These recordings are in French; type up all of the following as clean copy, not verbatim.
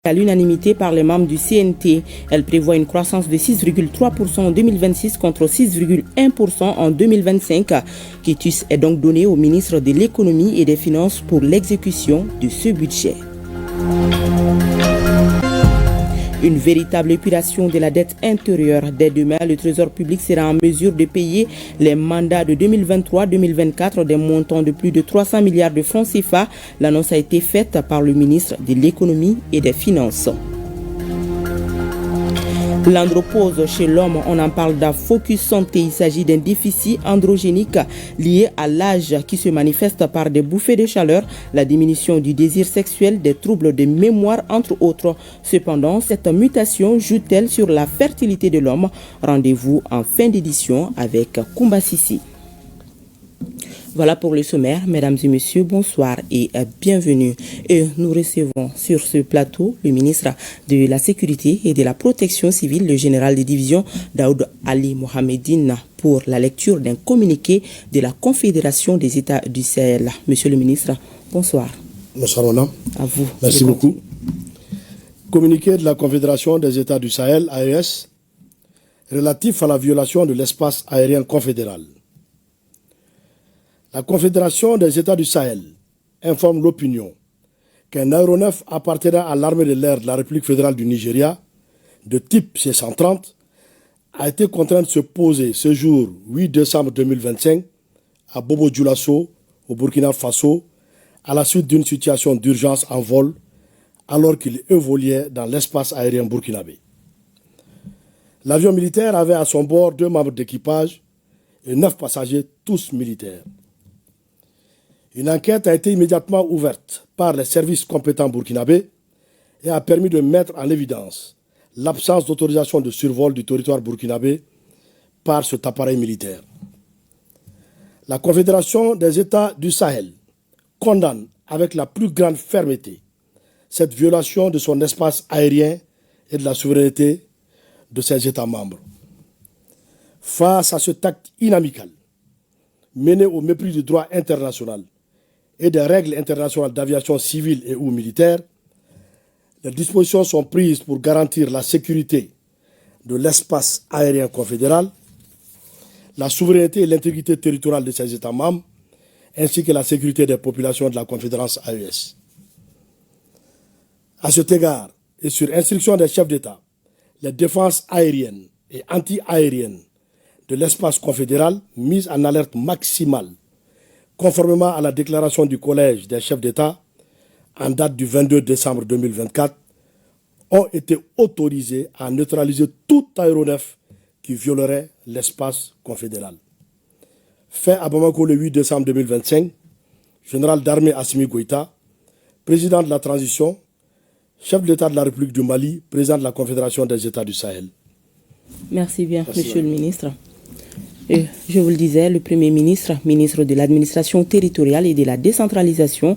à l'unanimité par les membres du CNT. Elle prévoit une croissance de 6,3% en 2026 contre 6,1% en 2025. Quitus est donc donné au ministre de l'Économie et des Finances pour l'exécution de ce budget. Une véritable épuration de la dette intérieure. Dès demain, le Trésor public sera en mesure de payer les mandats de 2023-2024 des montants de plus de 300 milliards de francs CFA. L'annonce a été faite par le ministre de l'Économie et des Finances. L'andropause chez l'homme, on en parle d'un focus santé. Il s'agit d'un déficit androgénique lié à l'âge qui se manifeste par des bouffées de chaleur, la diminution du désir sexuel, des troubles de mémoire, entre autres. Cependant, cette mutation joue-t-elle sur la fertilité de l'homme? Rendez-vous en fin d'édition avec Koumba Sissi. Voilà pour le sommaire. Mesdames et messieurs, bonsoir et bienvenue. Et nous recevons sur ce plateau le ministre de la Sécurité et de la Protection civile, le général de division Daoud Ali Mohamedine, pour la lecture d'un communiqué de la Confédération des États du Sahel. Monsieur le ministre, bonsoir. Bonsoir, madame. À vous. Merci beaucoup. Communiqué de la Confédération des États du Sahel, AES, relatif à la violation de l'espace aérien confédéral. La Confédération des États du Sahel informe l'opinion qu'un aéronef appartenant à l'armée de l'air de la République fédérale du Nigeria, de type C-130, a été contraint de se poser ce jour 8 décembre 2025 à Bobo Dioulasso, au Burkina Faso, à la suite d'une situation d'urgence en vol, alors qu'il évoluait dans l'espace aérien burkinabé. L'avion militaire avait à son bord 2 membres d'équipage et 9 passagers, tous militaires. Une enquête a été immédiatement ouverte par les services compétents burkinabés et a permis de mettre en évidence l'absence d'autorisation de survol du territoire burkinabé par cet appareil militaire. La Confédération des États du Sahel condamne avec la plus grande fermeté cette violation de son espace aérien et de la souveraineté de ses États membres. Face à cet acte inamical, mené au mépris du droit international et des règles internationales d'aviation civile et ou militaire, les dispositions sont prises pour garantir la sécurité de l'espace aérien confédéral, la souveraineté et l'intégrité territoriale de ses États membres, ainsi que la sécurité des populations de la Confédération AES. À cet égard, et sur instruction des chefs d'État, les défenses aériennes et anti-aériennes de l'espace confédéral mises en alerte maximale, conformément à la déclaration du Collège des chefs d'État en date du 22 décembre 2024, ont été autorisés à neutraliser tout aéronef qui violerait l'espace confédéral. Fait à Bamako le 8 décembre 2025, général d'armée Assimi Goïta, président de la transition, chef de l'État de la République du Mali, président de la Confédération des États du Sahel. Merci bien, monsieur le ministre. Et je vous le disais, le Premier ministre, ministre de l'Administration territoriale et de la décentralisation,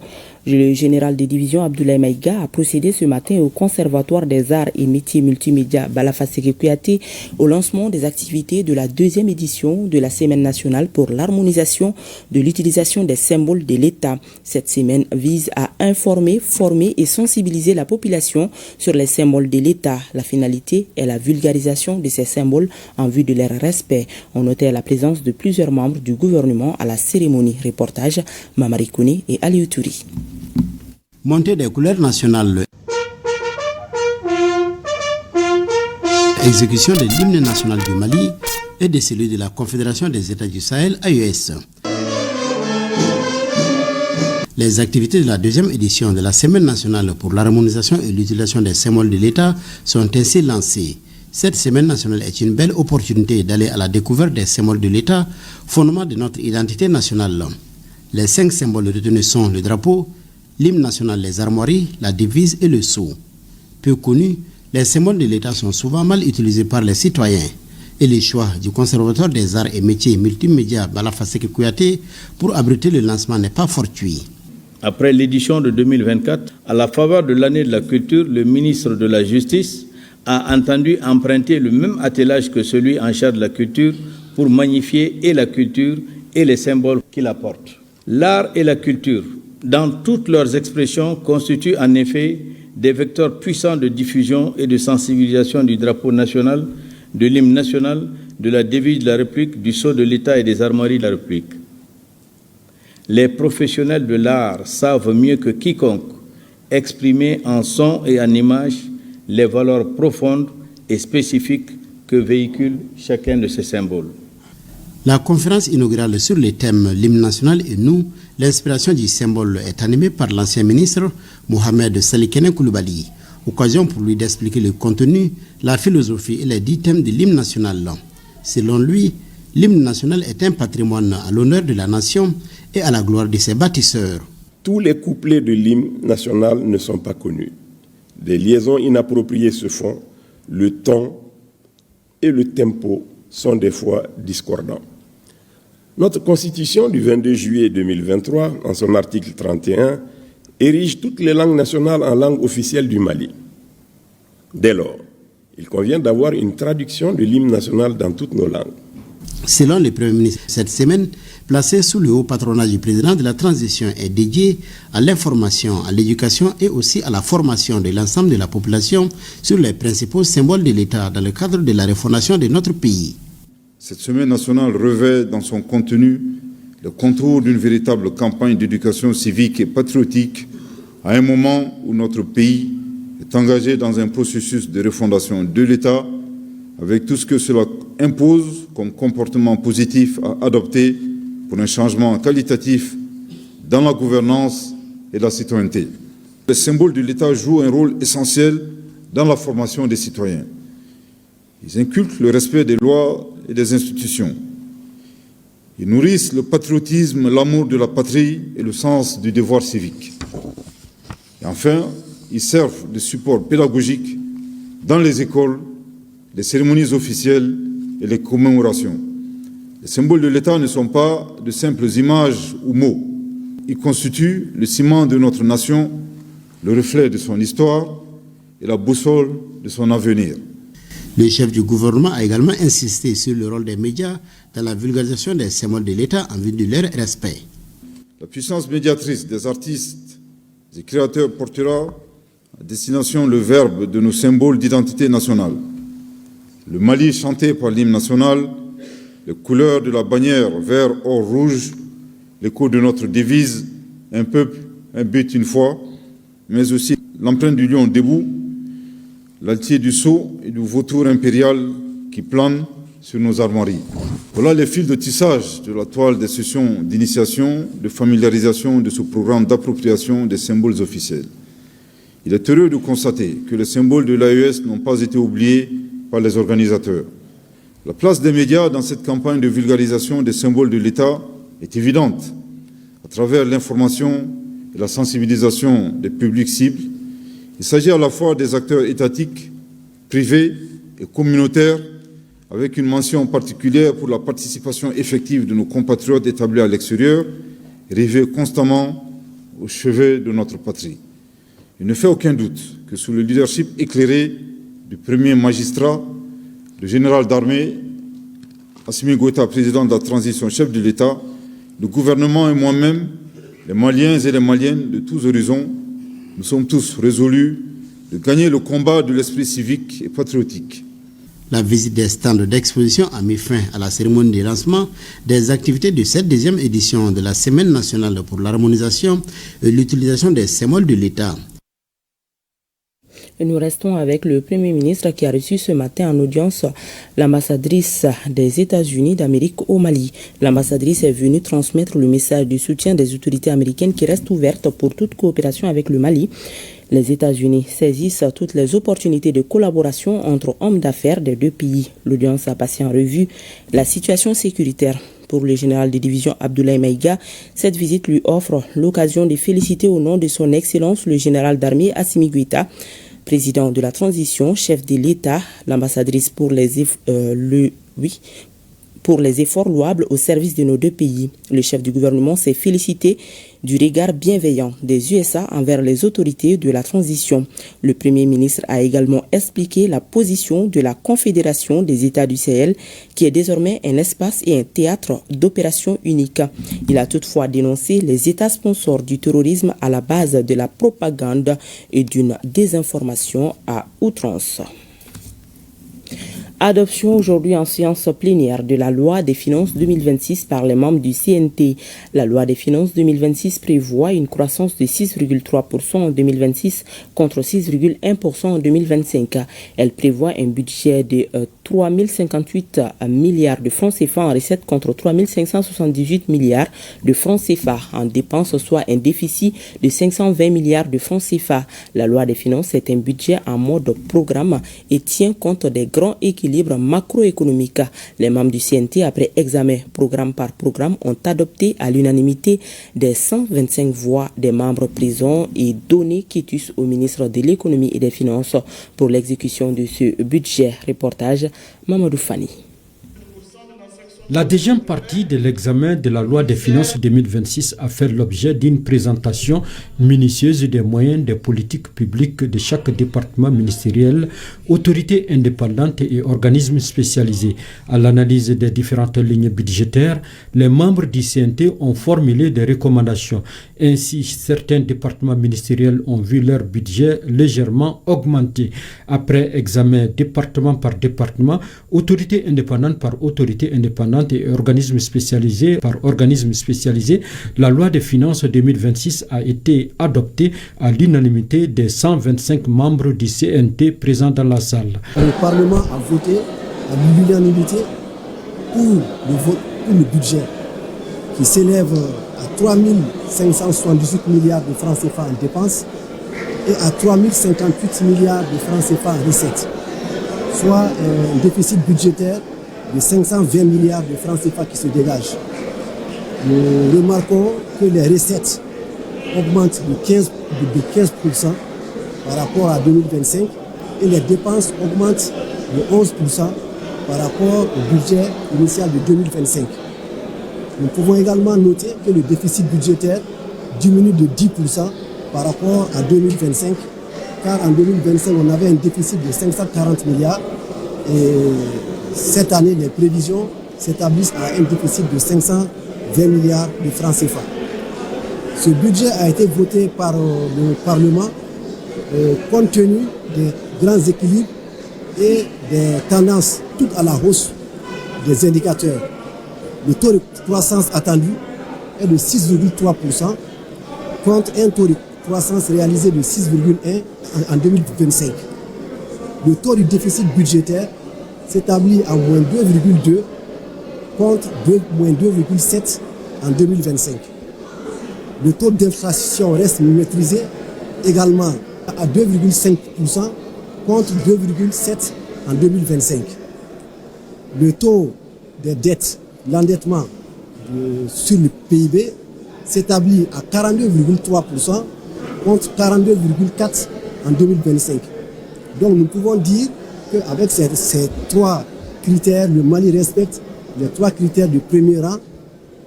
le général de division Abdoulaye Maïga a procédé ce matin au Conservatoire des arts et métiers multimédia Balafasséké Kouyaté au lancement des activités de la 2e édition de la Semaine nationale pour l'harmonisation de l'utilisation des symboles de l'État. Cette semaine vise à informer, former et sensibiliser la population sur les symboles de l'État. La finalité est la vulgarisation de ces symboles en vue de leur respect. On notait la présence de plusieurs membres du gouvernement à la cérémonie. Reportage Mamari Kouné et Aliou Touri. Montée des couleurs nationales. Exécution de l'hymne national du Mali et de celui de la Confédération des États du Sahel, AES. Les activités de la 2e édition de la Semaine nationale pour l'harmonisation et l'utilisation des symboles de l'État sont ainsi lancées. Cette Semaine nationale est une belle opportunité d'aller à la découverte des symboles de l'État, fondement de notre identité nationale. Les 5 symboles retenus sont le drapeau, l'hymne national, les armoiries, la devise et le sceau. Peu connus, les symboles de l'État sont souvent mal utilisés par les citoyens. Et le choix du Conservatoire des arts et métiers multimédia Balafasséké Kouyaté pour abriter le lancement n'est pas fortuit. Après l'édition de 2024, à la faveur de l'année de la culture, le ministre de la Justice a entendu emprunter le même attelage que celui en charge de la culture pour magnifier et la culture et les symboles qu'il apporte. L'art et la culture, dans toutes leurs expressions, constituent en effet des vecteurs puissants de diffusion et de sensibilisation du drapeau national, de l'hymne national, de la devise de la République, du sceau de l'État et des armoiries de la République. Les professionnels de l'art savent mieux que quiconque exprimer en son et en image les valeurs profondes et spécifiques que véhicule chacun de ces symboles. La conférence inaugurale sur les thèmes l'hymne national et nous, l'inspiration du symbole est animée par l'ancien ministre Mohamed Salikene Koulibaly. Occasion pour lui d'expliquer le contenu, la philosophie et les 10 thèmes de l'hymne national. Selon lui, l'hymne national est un patrimoine à l'honneur de la nation et à la gloire de ses bâtisseurs. Tous les couplets de l'hymne national ne sont pas connus. Des liaisons inappropriées se font, le ton et le tempo sont des fois discordants. Notre Constitution du 22 juillet 2023, en son article 31, érige toutes les langues nationales en langue officielle du Mali. Dès lors, il convient d'avoir une traduction de l'hymne national dans toutes nos langues. Selon le Premier ministre, cette semaine, placée sous le haut patronage du président de la transition, est dédiée à l'information, à l'éducation et aussi à la formation de l'ensemble de la population sur les principaux symboles de l'État dans le cadre de la refondation de notre pays. Cette semaine nationale revêt dans son contenu le contour d'une véritable campagne d'éducation civique et patriotique à un moment où notre pays est engagé dans un processus de refondation de l'État avec tout ce que cela impose comme comportement positif à adopter pour un changement qualitatif dans la gouvernance et la citoyenneté. Les symboles de l'État jouent un rôle essentiel dans la formation des citoyens. Ils inculquent le respect des lois et des institutions. Ils nourrissent le patriotisme, l'amour de la patrie et le sens du devoir civique. Et enfin, ils servent de support pédagogique dans les écoles, les cérémonies officielles et les commémorations. Les symboles de l'État ne sont pas de simples images ou mots. Ils constituent le ciment de notre nation, le reflet de son histoire et la boussole de son avenir. Le chef du gouvernement a également insisté sur le rôle des médias dans la vulgarisation des symboles de l'État en vue de leur respect. La puissance médiatrice des artistes, des créateurs portera à destination le verbe de nos symboles d'identité nationale. Le Mali chanté par l'hymne national, les couleurs de la bannière vert, or, rouge, l'écho de notre devise « Un peuple, un but, une foi », mais aussi l'empreinte du lion debout, l'altier du sceau et du vautour impérial qui plane sur nos armoiries. Voilà les fils de tissage de la toile des sessions d'initiation, de familiarisation de ce programme d'appropriation des symboles officiels. Il est heureux de constater que les symboles de l'AES n'ont pas été oubliés par les organisateurs. La place des médias dans cette campagne de vulgarisation des symboles de l'État est évidente. À travers l'information et la sensibilisation des publics cibles, il s'agit à la fois des acteurs étatiques, privés et communautaires, avec une mention particulière pour la participation effective de nos compatriotes établis à l'extérieur, rivés constamment au chevet de notre patrie. Il ne fait aucun doute que sous le leadership éclairé du premier magistrat, le général d'armée, Assimi Goïta, président de la transition, chef de l'État, le gouvernement et moi-même, les Maliens et les Maliennes de tous horizons, nous sommes tous résolus de gagner le combat de l'esprit civique et patriotique. La visite des stands d'exposition a mis fin à la cérémonie de lancement des activités de cette deuxième édition de la Semaine nationale pour l'harmonisation et l'utilisation des symboles de l'État. Et nous restons avec le Premier ministre qui a reçu ce matin en audience l'ambassadrice des États-Unis d'Amérique au Mali. L'ambassadrice est venue transmettre le message du soutien des autorités américaines qui restent ouvertes pour toute coopération avec le Mali. Les États-Unis saisissent toutes les opportunités de collaboration entre hommes d'affaires des deux pays. L'audience a passé en revue la situation sécuritaire. Pour le général de division Abdoulaye Maïga, cette visite lui offre l'occasion de féliciter au nom de son Excellence le général d'armée Assimi Goïta, président de la transition, chef de l'État, l'ambassadrice pour pour les efforts louables au service de nos deux pays. Le chef du gouvernement s'est félicité du regard bienveillant des USA envers les autorités de la transition. Le Premier ministre a également expliqué la position de la Confédération des États du Sahel, qui est désormais un espace et un théâtre d'opérations uniques. Il a toutefois dénoncé les États sponsors du terrorisme à la base de la propagande et d'une désinformation à outrance. Adoption aujourd'hui en séance plénière de la loi des finances 2026 par les membres du CNT. La loi des finances 2026 prévoit une croissance de 6,3% en 2026 contre 6,1% en 2025. Elle prévoit un budget de 3 058 milliards de francs CFA en recettes contre 3 578 milliards de francs CFA en dépenses, soit un déficit de 520 milliards de francs CFA. La loi des finances est un budget en mode programme et tient compte des grands équilibres macroéconomiques. Les membres du CNT, après examen programme par programme, ont adopté à l'unanimité des 125 voix des membres présents et donné quitus au ministre de l'économie et des finances pour l'exécution de ce budget. Reportage Mamadou Fani. La deuxième partie de l'examen de la loi des finances 2026 a fait l'objet d'une présentation minutieuse des moyens des politiques publiques de chaque département ministériel, autorités indépendantes et organismes spécialisés. À l'analyse des différentes lignes budgétaires, les membres du CNT ont formulé des recommandations. Ainsi, certains départements ministériels ont vu leur budget légèrement augmenter. Après examen département par département, autorité indépendante par autorité indépendante et organismes spécialisés par organismes spécialisés, la loi des finances 2026 a été adoptée à l'unanimité des 125 membres du CNT présents dans la salle. Le Parlement a voté à l'unanimité pour le budget qui s'élève à 3 578 milliards de francs CFA en dépenses et à 3 058 milliards de francs CFA en recettes, soit un déficit budgétaire de 520 milliards de francs CFA qui se dégagent. Nous remarquons que les recettes augmentent de 15% par rapport à 2025 et les dépenses augmentent de 11% par rapport au budget initial de 2025. Nous pouvons également noter que le déficit budgétaire diminue de 10% par rapport à 2025, car en 2025 on avait un déficit de 540 milliards et cette année, les prévisions s'établissent à un déficit de 520 milliards de francs CFA. Ce budget a été voté par le Parlement compte tenu des grands équilibres et des tendances toutes à la hausse des indicateurs. Le taux de croissance attendu est de 6,3% contre un taux de croissance réalisé de 6,1% en 2025. Le taux du déficit budgétaire s'établit à moins 2,2 contre moins 2,7 en 2025. Le taux d'inflation reste maîtrisé également à 2,5% contre 2,7 en 2025. Le taux des dettes, l'endettement sur le PIB s'établit à 42,3% contre 42,4 en 2025. Donc nous pouvons dire qu'avec ces trois critères, le Mali respecte les trois critères de premier rang,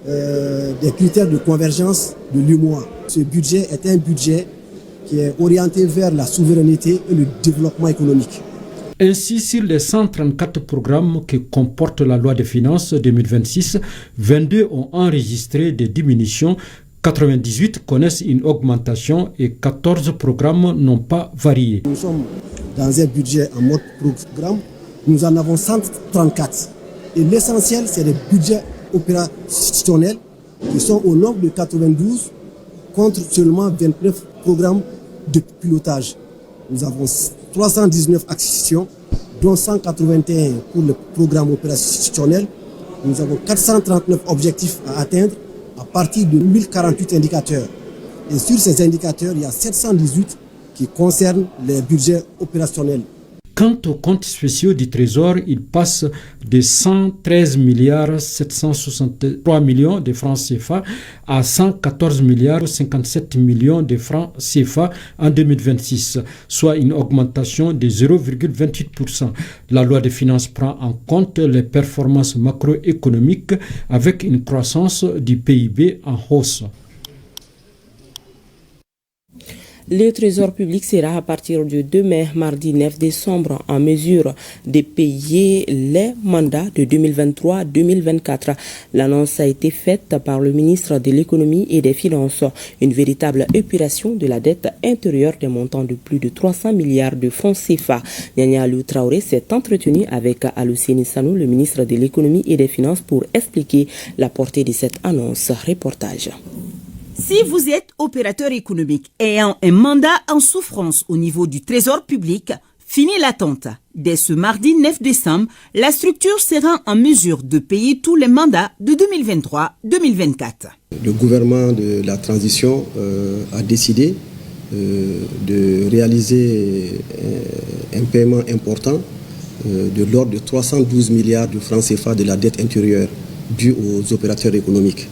des critères de convergence de l'UMOA. Ce budget est un budget qui est orienté vers la souveraineté et le développement économique. Ainsi, sur les 134 programmes que comporte la loi des finances 2026, 22 ont enregistré des diminutions, 98 connaissent une augmentation et 14 programmes n'ont pas varié. Nous sommes dans un budget en mode programme, nous en avons 134. Et l'essentiel, c'est les budgets opérationnels qui sont au nombre de 92 contre seulement 29 programmes de pilotage. Nous avons 319 acquisitions, dont 181 pour le programme opérationnel. Nous avons 439 objectifs à atteindre à partir de 1048 indicateurs. Et sur ces indicateurs, il y a 718 qui concernent les budgets opérationnels. Quant aux comptes spéciaux du Trésor, ils passent de 113 763 milliards de francs CFA à 114 57 millions de francs CFA en 2026, soit une augmentation de 0,28%. La loi des finances prend en compte les performances macroéconomiques avec une croissance du PIB en hausse. Le Trésor public sera à partir du 2 mai, mardi 9 décembre, en mesure de payer les mandats de 2023-2024. L'annonce a été faite par le ministre de l'Économie et des Finances. Une véritable épuration de la dette intérieure des montants de plus de 300 milliards de francs CFA. Nyanya Alou Traoré s'est entretenu avec Alucine Sanou, le ministre de l'Économie et des Finances, pour expliquer la portée de cette annonce. Reportage. Si vous êtes opérateur économique ayant un mandat en souffrance au niveau du Trésor public, fini l'attente. Dès ce mardi 9 décembre, la structure sera en mesure de payer tous les mandats de 2023-2024. Le gouvernement de la transition a décidé de réaliser un paiement important de l'ordre de 312 milliards de francs CFA de la dette intérieure due aux opérateurs économiques.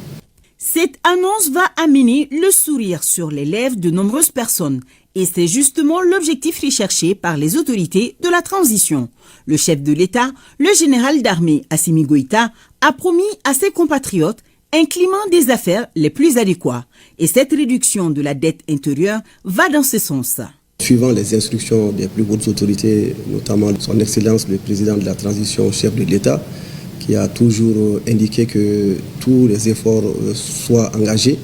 Cette annonce va amener le sourire sur les lèvres de nombreuses personnes et c'est justement l'objectif recherché par les autorités de la transition. Le chef de l'État, le général d'armée Assimi Goïta, a promis à ses compatriotes un climat des affaires les plus adéquats et cette réduction de la dette intérieure va dans ce sens. Suivant les instructions des plus hautes autorités, notamment son Excellence le président de la transition, chef de l'État, qui a toujours indiqué que tous les efforts soient engagés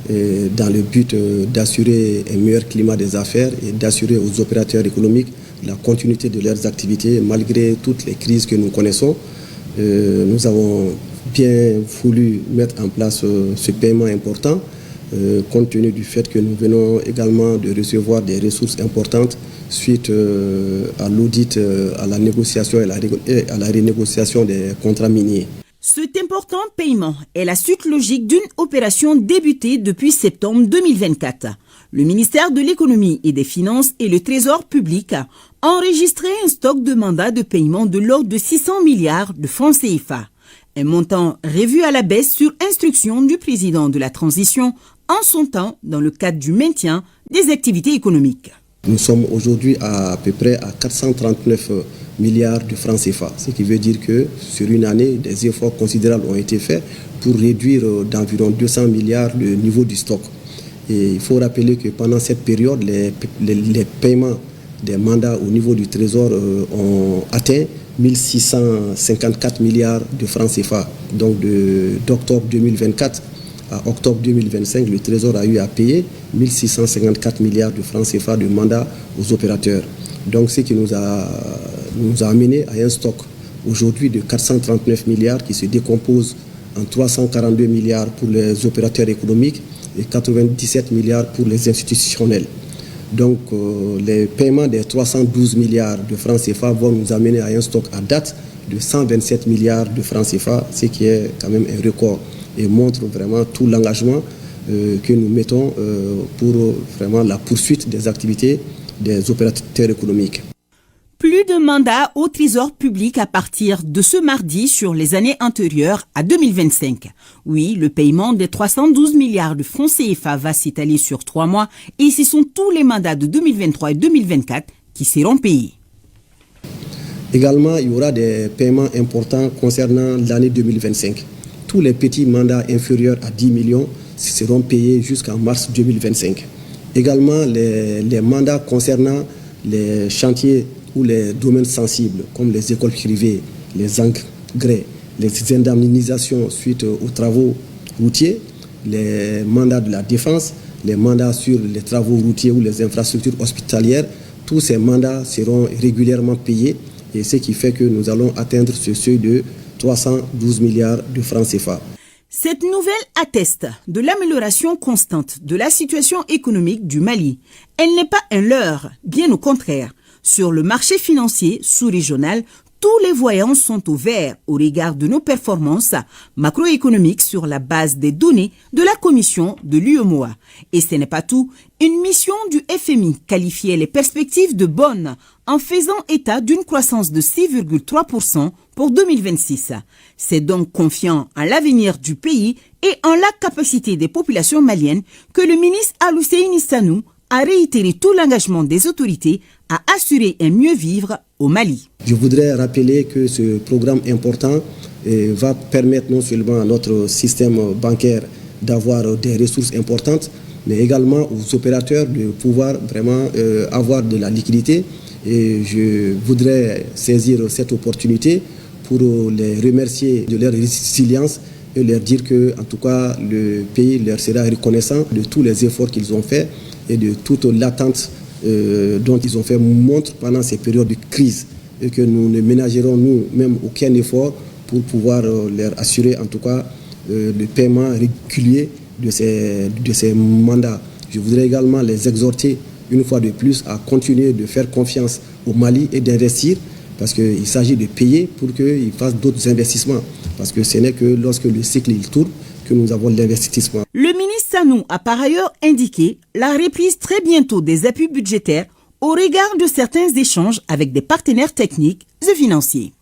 dans le but d'assurer un meilleur climat des affaires et d'assurer aux opérateurs économiques la continuité de leurs activités malgré toutes les crises que nous connaissons. Nous avons bien voulu mettre en place ce paiement important compte tenu du fait que nous venons également de recevoir des ressources importantes suite à l'audit, à la négociation et à la renégociation des contrats miniers. Cet important paiement est la suite logique d'une opération débutée depuis septembre 2024. Le ministère de l'Économie et des Finances et le Trésor public ont enregistré un stock de mandats de paiement de l'ordre de 600 milliards de francs CFA. Un montant revu à la baisse sur instruction du président de la transition en son temps dans le cadre du maintien des activités économiques. Nous sommes aujourd'hui à peu près à 439 milliards de francs CFA, ce qui veut dire que sur une année, des efforts considérables ont été faits pour réduire d'environ 200 milliards le niveau du stock. Et il faut rappeler que pendant cette période, les paiements des mandats au niveau du Trésor ont atteint 1654 milliards de francs CFA. Donc d'octobre 2024 à octobre 2025, le Trésor a eu à payer 1654 milliards de francs CFA de mandats aux opérateurs. Donc ce qui nous a amené à un stock aujourd'hui de 439 milliards qui se décompose en 342 milliards pour les opérateurs économiques et 97 milliards pour les institutionnels. Donc les paiements des 312 milliards de francs CFA vont nous amener à un stock à date de 127 milliards de francs CFA, ce qui est quand même un record et montre vraiment tout l'engagement que nous mettons pour vraiment la poursuite des activités des opérateurs économiques. Plus de mandats au Trésor public à partir de ce mardi sur les années antérieures à 2025. Oui, le paiement des 312 milliards de francs CFA va s'étaler sur 3 mois et ce sont tous les mandats de 2023 et 2024 qui seront payés. Également, il y aura des paiements importants concernant l'année 2025. Tous les petits mandats inférieurs à 10 millions seront payés jusqu'en mars 2025. Également, les mandats concernant les chantiers ou les domaines sensibles, comme les écoles privées, les engrais, les indemnisations suite aux travaux routiers, les mandats de la défense, les mandats sur les travaux routiers ou les infrastructures hospitalières, tous ces mandats seront régulièrement payés et ce qui fait que nous allons atteindre ce seuil de 312 milliards de francs CFA. Cette nouvelle atteste de l'amélioration constante de la situation économique du Mali. Elle n'est pas un leurre, bien au contraire. Sur le marché financier sous-régional, tous les voyants sont au vert au regard de nos performances macroéconomiques sur la base des données de la commission de l'UEMOA. Et ce n'est pas tout. Une mission du FMI qualifiait les perspectives de bonnes en faisant état d'une croissance de 6,3% pour 2026. C'est donc confiant en l'avenir du pays et en la capacité des populations maliennes que le ministre Alousseyni Sanou a réitéré tout l'engagement des autorités à assurer un mieux vivre au Mali. Je voudrais rappeler que ce programme important va permettre non seulement à notre système bancaire d'avoir des ressources importantes, mais également aux opérateurs de pouvoir vraiment avoir de la liquidité. Et je voudrais saisir cette opportunité pour les remercier de leur résilience et leur dire que, en tout cas, le pays leur sera reconnaissant de tous les efforts qu'ils ont faits et de toute l'attente dont ils ont fait montre pendant ces périodes de crise, et que nous ne ménagerons nous-mêmes aucun effort pour pouvoir leur assurer en tout cas le paiement régulier de ces mandats. Je voudrais également les exhorter une fois de plus à continuer de faire confiance au Mali et d'investir, parce qu'il s'agit de payer pour qu'ils fassent d'autres investissements, parce que ce n'est que lorsque le cycle il tourne que nous avons l'investissement. Le ministre Sanou a par ailleurs indiqué la reprise très bientôt des appuis budgétaires au regard de certains échanges avec des partenaires techniques et financiers.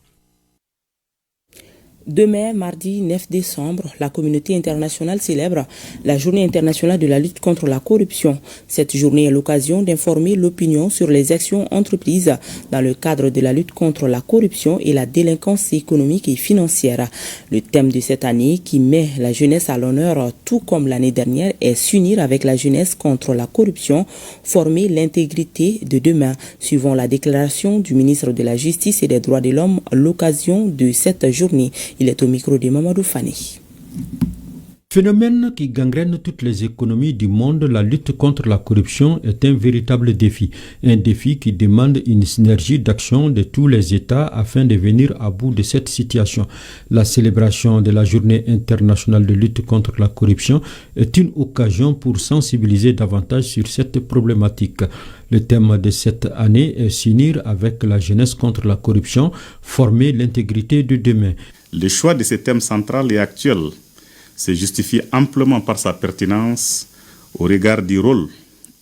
Demain, mardi 9 décembre, la communauté internationale célèbre la Journée internationale de la lutte contre la corruption. Cette journée est l'occasion d'informer l'opinion sur les actions entreprises dans le cadre de la lutte contre la corruption et la délinquance économique et financière. Le thème de cette année, qui met la jeunesse à l'honneur tout comme l'année dernière, est s'unir avec la jeunesse contre la corruption, former l'intégrité de demain. Suivant la déclaration du ministre de la Justice et des Droits de l'Homme, l'occasion de cette journée. Il est au micro de Mamadou Fani. Phénomène qui gangrène toutes les économies du monde, la lutte contre la corruption est un véritable défi. Un défi qui demande une synergie d'action de tous les États afin de venir à bout de cette situation. La célébration de la Journée internationale de lutte contre la corruption est une occasion pour sensibiliser davantage sur cette problématique. Le thème de cette année est s'unir avec la jeunesse contre la corruption, former l'intégrité de demain. Le choix de ce thème central et actuel se justifie amplement par sa pertinence au regard du rôle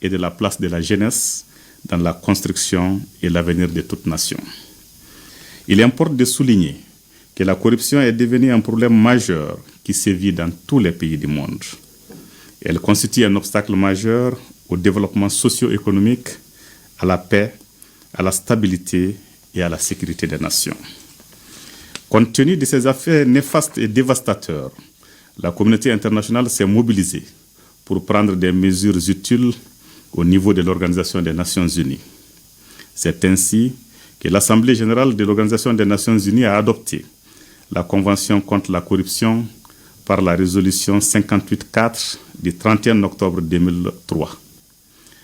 et de la place de la jeunesse dans la construction et l'avenir de toute nation. Il importe de souligner que la corruption est devenue un problème majeur qui sévit dans tous les pays du monde. Elle constitue un obstacle majeur au développement socio-économique, à la paix, à la stabilité et à la sécurité des nations. Compte tenu de ces effets néfastes et dévastateurs, la communauté internationale s'est mobilisée pour prendre des mesures utiles au niveau de l'Organisation des Nations Unies. C'est ainsi que l'Assemblée générale de l'Organisation des Nations Unies a adopté la Convention contre la corruption par la résolution 58.4 du 31 octobre 2003.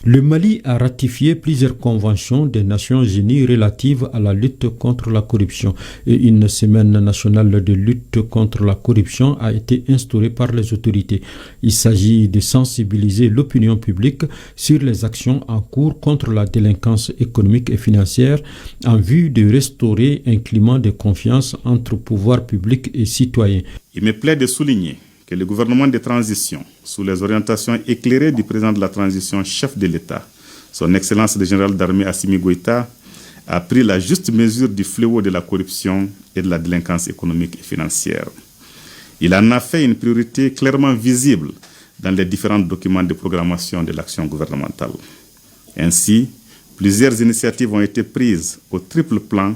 Le Mali a ratifié plusieurs conventions des Nations Unies relatives à la lutte contre la corruption et une semaine nationale de lutte contre la corruption a été instaurée par les autorités. Il s'agit de sensibiliser l'opinion publique sur les actions en cours contre la délinquance économique et financière en vue de restaurer un climat de confiance entre pouvoir public et citoyens. Il me plaît de souligner que le gouvernement de transition, sous les orientations éclairées du président de la transition, chef de l'État, son Excellence le général d'armée Assimi Goïta, a pris la juste mesure du fléau de la corruption et de la délinquance économique et financière. Il en a fait une priorité clairement visible dans les différents documents de programmation de l'action gouvernementale. Ainsi, plusieurs initiatives ont été prises au triple plan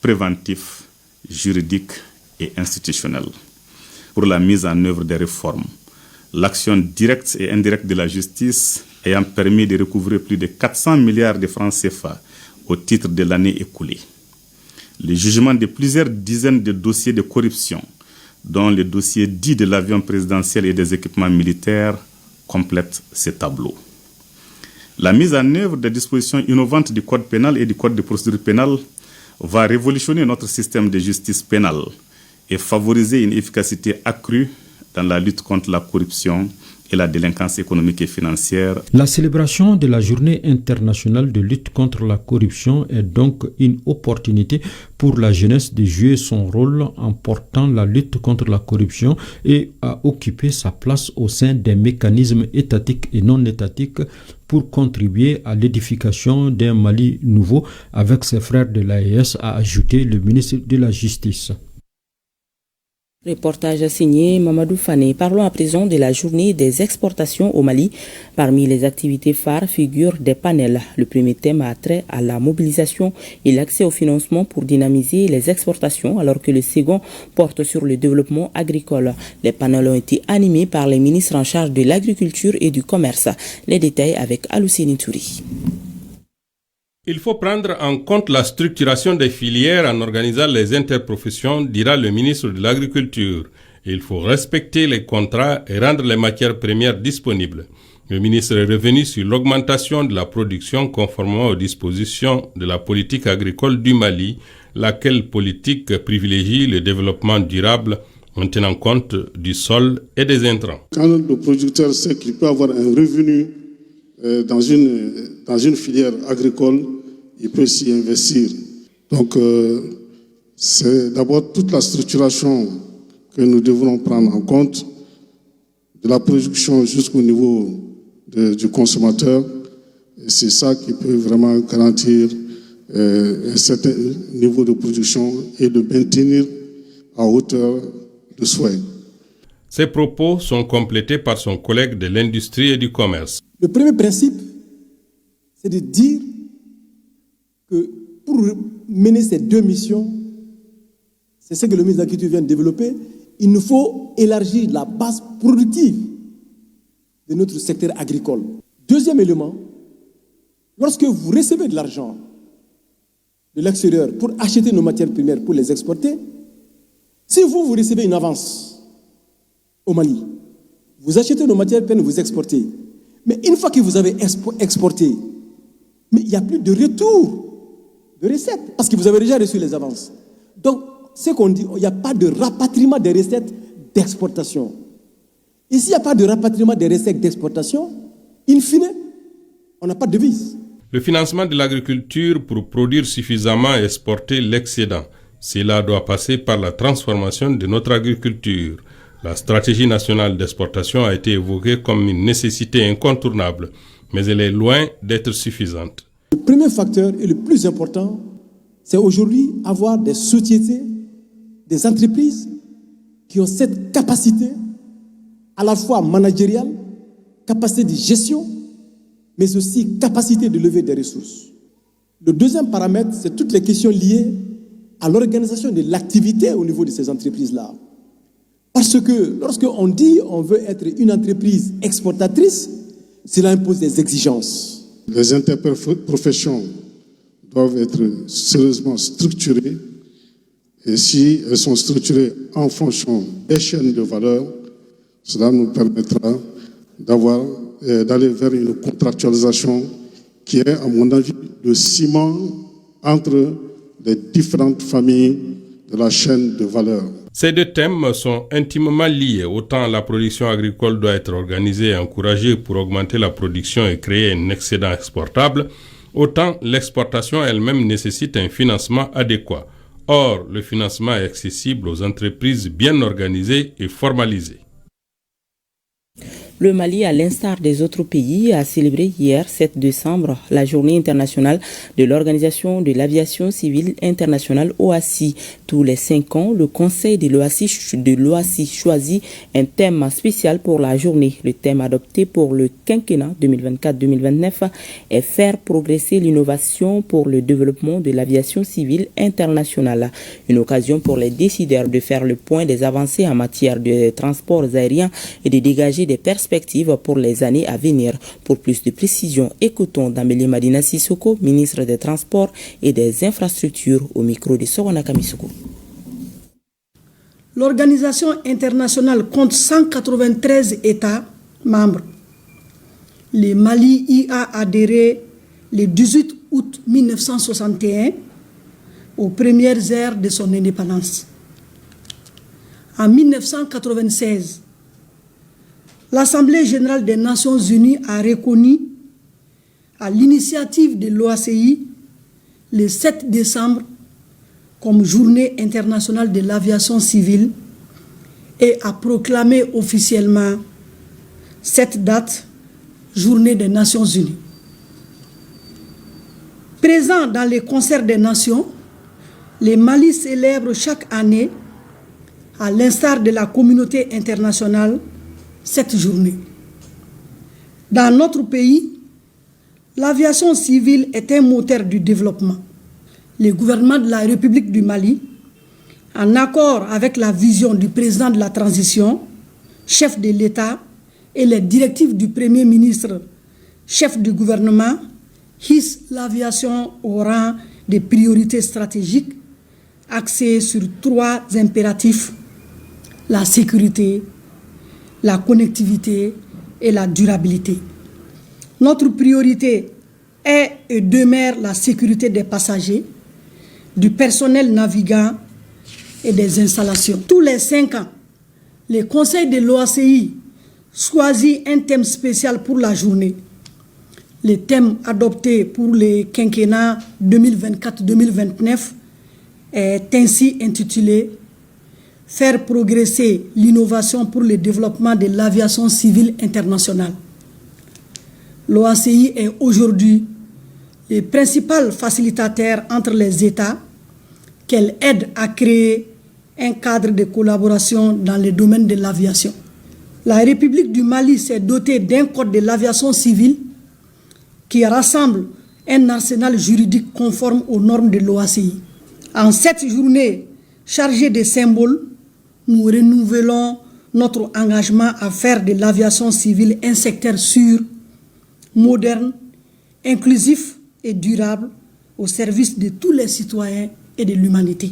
préventif, juridique et institutionnel pour la mise en œuvre des réformes. L'action directe et indirecte de la justice ayant permis de recouvrer plus de 400 milliards de francs CFA au titre de l'année écoulée. Le jugement de plusieurs dizaines de dossiers de corruption, dont le dossier dit de l'avion présidentiel et des équipements militaires, complète ce tableau. La mise en œuvre des dispositions innovantes du Code pénal et du Code de procédure pénale va révolutionner notre système de justice pénale et favoriser une efficacité accrue dans la lutte contre la corruption et la délinquance économique et financière. La célébration de la journée internationale de lutte contre la corruption est donc une opportunité pour la jeunesse de jouer son rôle en portant la lutte contre la corruption et à occuper sa place au sein des mécanismes étatiques et non étatiques pour contribuer à l'édification d'un Mali nouveau avec ses frères de l'AES, a ajouté le ministre de la Justice. Reportage signé Mamadou Fane. Parlons à présent de la journée des exportations au Mali. Parmi les activités phares figurent des panels. Le premier thème a trait à la mobilisation et l'accès au financement pour dynamiser les exportations, alors que le second porte sur le développement agricole. Les panels ont été animés par les ministres en charge de l'agriculture et du commerce. Les détails avec Aloussini Touri. Il faut prendre en compte la structuration des filières en organisant les interprofessions, dira le ministre de l'Agriculture. Il faut respecter les contrats et rendre les matières premières disponibles. Le ministre est revenu sur l'augmentation de la production conformément aux dispositions de la politique agricole du Mali, laquelle politique privilégie le développement durable en tenant compte du sol et des intrants. Quand le producteur sait qu'il peut avoir un revenu dans une filière agricole, il peut s'y investir. Donc, c'est d'abord toute la structuration que nous devons prendre en compte, de la production jusqu'au niveau du consommateur. Et c'est ça qui peut vraiment garantir un certain niveau de production et de maintenir à hauteur de souhait. Ces propos sont complétés par son collègue de l'industrie et du commerce. Le premier principe, c'est de dire que pour mener ces deux missions, c'est ce que le ministre de l'Agriculture vient de développer, il nous faut élargir la base productive de notre secteur agricole. Deuxième élément, lorsque vous recevez de l'argent de l'extérieur pour acheter nos matières premières pour les exporter, si vous recevez une avance au Mali, vous achetez nos matières premières, vous exportez. Mais une fois que vous avez exporté, mais il n'y a plus de retour de recettes, parce que vous avez déjà reçu les avances. Donc, ce qu'on dit, il n'y a pas de rapatriement des recettes d'exportation. Et s'il n'y a pas de rapatriement des recettes d'exportation, in fine, on n'a pas de devise. Le financement de l'agriculture pour produire suffisamment et exporter l'excédent, cela doit passer par la transformation de notre agriculture. La stratégie nationale d'exportation a été évoquée comme une nécessité incontournable, mais elle est loin d'être suffisante. Le premier facteur et le plus important, c'est aujourd'hui avoir des sociétés, des entreprises qui ont cette capacité à la fois managériale, capacité de gestion, mais aussi capacité de lever des ressources. Le deuxième paramètre, c'est toutes les questions liées à l'organisation de l'activité au niveau de ces entreprises-là. Parce que lorsqu'on dit qu'on veut être une entreprise exportatrice, cela impose des exigences. Les interprofessions doivent être sérieusement structurées, et si elles sont structurées en fonction des chaînes de valeur, cela nous permettra d'aller vers une contractualisation qui est, à mon avis, le ciment entre les différentes familles de la chaîne de valeur. Ces deux thèmes sont intimement liés. Autant la production agricole doit être organisée et encouragée pour augmenter la production et créer un excédent exportable, autant l'exportation elle-même nécessite un financement adéquat. Or, le financement est accessible aux entreprises bien organisées et formalisées. Le Mali, à l'instar des autres pays, a célébré hier, 7 décembre, la journée internationale de l'Organisation de l'aviation civile internationale OACI. Tous les 5 ans, le Conseil de l'OACI choisit un thème spécial pour la journée. Le thème adopté pour le quinquennat 2024-2029 est faire progresser l'innovation pour le développement de l'aviation civile internationale. Une occasion pour les décideurs de faire le point des avancées en matière de transports aériens et de dégager des perspectives pour les années à venir. Pour plus de précisions, écoutons Dambélé Madina Sissoko, ministre des Transports et des Infrastructures, au micro de Sorona Kamisoko. L'organisation internationale compte 193 États membres. Le Mali y a adhéré le 18 août 1961, aux premières heures de son indépendance. En 1996, l'Assemblée générale des Nations unies a reconnu, à l'initiative de l'OACI, le 7 décembre comme journée internationale de l'aviation civile et a proclamé officiellement cette date, journée des Nations unies. Présent dans les concerts des nations, le Mali célèbre chaque année, à l'instar de la communauté internationale, cette journée. Dans notre pays, l'aviation civile est un moteur du développement. Le gouvernement de la République du Mali, en accord avec la vision du président de la transition, chef de l'État, et les directives du Premier ministre, chef du gouvernement, hisse l'aviation au rang des priorités stratégiques axées sur 3 impératifs: la sécurité, la connectivité et la durabilité. Notre priorité est et demeure la sécurité des passagers, du personnel navigant et des installations. Tous les 5 ans, le Conseil de l'OACI choisit un thème spécial pour la journée. Le thème adopté pour le quinquennat 2024-2029 est ainsi intitulé « Faire progresser l'innovation pour le développement de l'aviation civile internationale ». L'OACI est aujourd'hui le principal facilitateur entre les États qu'elle aide à créer un cadre de collaboration dans le domaine de l'aviation. La République du Mali s'est dotée d'un code de l'aviation civile qui rassemble un arsenal juridique conforme aux normes de l'OACI. En cette journée chargée de symboles, nous renouvelons notre engagement à faire de l'aviation civile un secteur sûr, moderne, inclusif et durable au service de tous les citoyens et de l'humanité.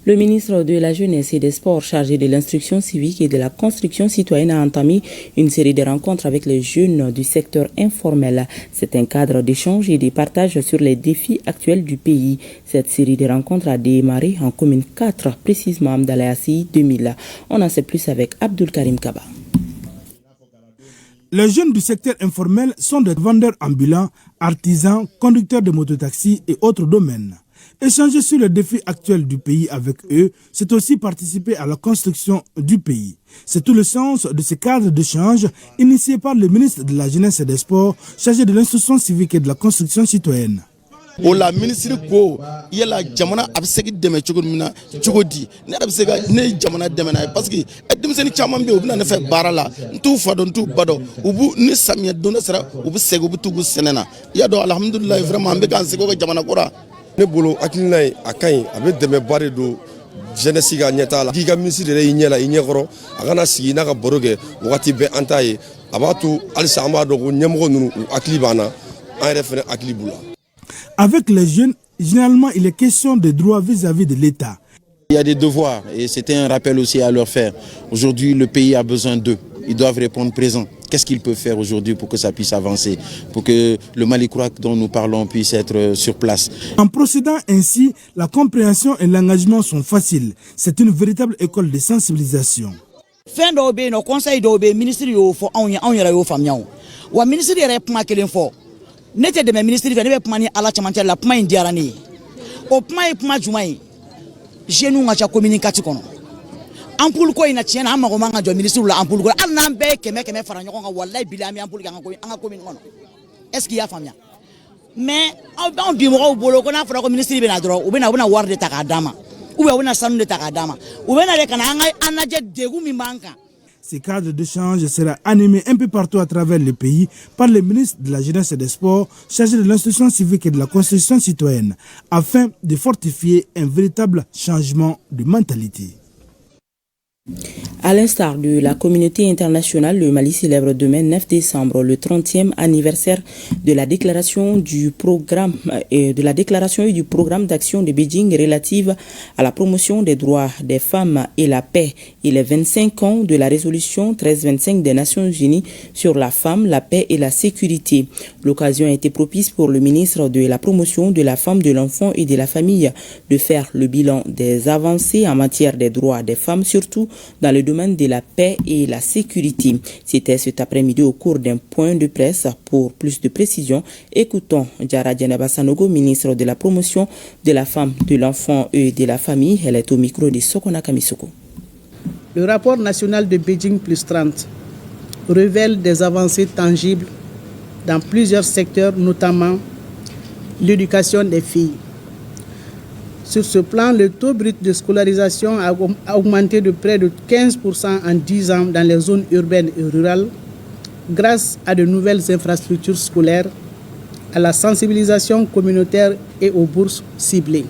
Le ministre de la Jeunesse et des Sports chargé de l'instruction civique et de la construction citoyenne a entamé une série de rencontres avec les jeunes du secteur informel. C'est un cadre d'échange et de partage sur les défis actuels du pays. Cette série de rencontres a démarré en commune 4, précisément dans la ACI 2000. On en sait plus avec Abdul Karim Kaba. Les jeunes du secteur informel sont des vendeurs ambulants, artisans, conducteurs de mototaxis et autres domaines. Échanger sur les défis actuels du pays avec eux, c'est aussi participer à la construction du pays. C'est tout le sens de ce cadre d'échange initié par le ministre de la Jeunesse et des Sports, chargé de l'instruction civique et de la construction citoyenne. Ola ministre ko yela jamana absegi deme chogomina chogodi ne absega ne jamana deme na parce que edimseni chaman be obina ne fe barala ntu fado ntu bado ubu ni samia dona sara ubu sego butugu senena ya do alhamdulillah vraiment be kan sego jamana kora ne bolo akilnay akai abe deme bare do jeunesse ga nyata la giga ministre de yinyela yinyekoro agana sigi na ka boroge wakati be antaye abatu alisa amado ko nyemgo nunu akilibana en refere akilibula. Avec les jeunes, généralement, il est question de droits vis-à-vis de l'État. Il y a des devoirs et c'était un rappel aussi à leur faire. Aujourd'hui, le pays a besoin d'eux. Ils doivent répondre présent. Qu'est-ce qu'ils peuvent faire aujourd'hui pour que ça puisse avancer, pour que le Mali-Kourak dont nous parlons puisse être sur place. En procédant ainsi, la compréhension et l'engagement sont faciles. C'est une véritable école de sensibilisation. Fin d'obé, nos conseils d'obé, ministre yo fo on yara yo famiao. Wa ministre yara pma kelen fo. N'était de mes ministres, je ne vais pas manier à la chamantia la pma indiarani. Au pma et pma jumai, j'ai nous à communication. Ampoule quoi, il a tient à ma roman à ministre ou la ampoule. Alnambe, Kemek, Farangon, Walai, Bilami, Ampoule, est-ce qu'il y a famille? Mais on dit au boulot qu'on a fait le ministre Benadro, ou bien on a war de Takadama, ou bien on a salon de Takadama, ou bien on a des goumi manka. Ce cadre d'échange sera animé un peu partout à travers le pays par le ministre de la Jeunesse et des Sports, chargé de l'instruction civique et de la construction citoyenne, afin de fortifier un véritable changement de mentalité. À l'instar de la communauté internationale, le Mali célèbre demain 9 décembre le 30e anniversaire de la déclaration du programme et du programme d'action de Beijing relative à la promotion des droits des femmes et la paix et les 25 ans de la résolution 1325 des Nations Unies sur la femme, la paix et la sécurité. L'occasion a été propice pour le ministre de la promotion de la femme, de l'enfant et de la famille de faire le bilan des avancées en matière des droits des femmes, surtout dans le domaine domaine de la paix et la sécurité. C'était cet après-midi au cours d'un point de presse. Pour plus de précisions, écoutons Diarra Djeneba Sanogo, ministre de la promotion de la femme, de l'enfant et de la famille. Elle est au micro de Sokona Kamisoko. Le rapport national de Beijing plus 30 révèle des avancées tangibles dans plusieurs secteurs, notamment l'éducation des filles. Sur ce plan, le taux brut de scolarisation a augmenté de près de 15% en 10 ans dans les zones urbaines et rurales grâce à de nouvelles infrastructures scolaires, à la sensibilisation communautaire et aux bourses ciblées.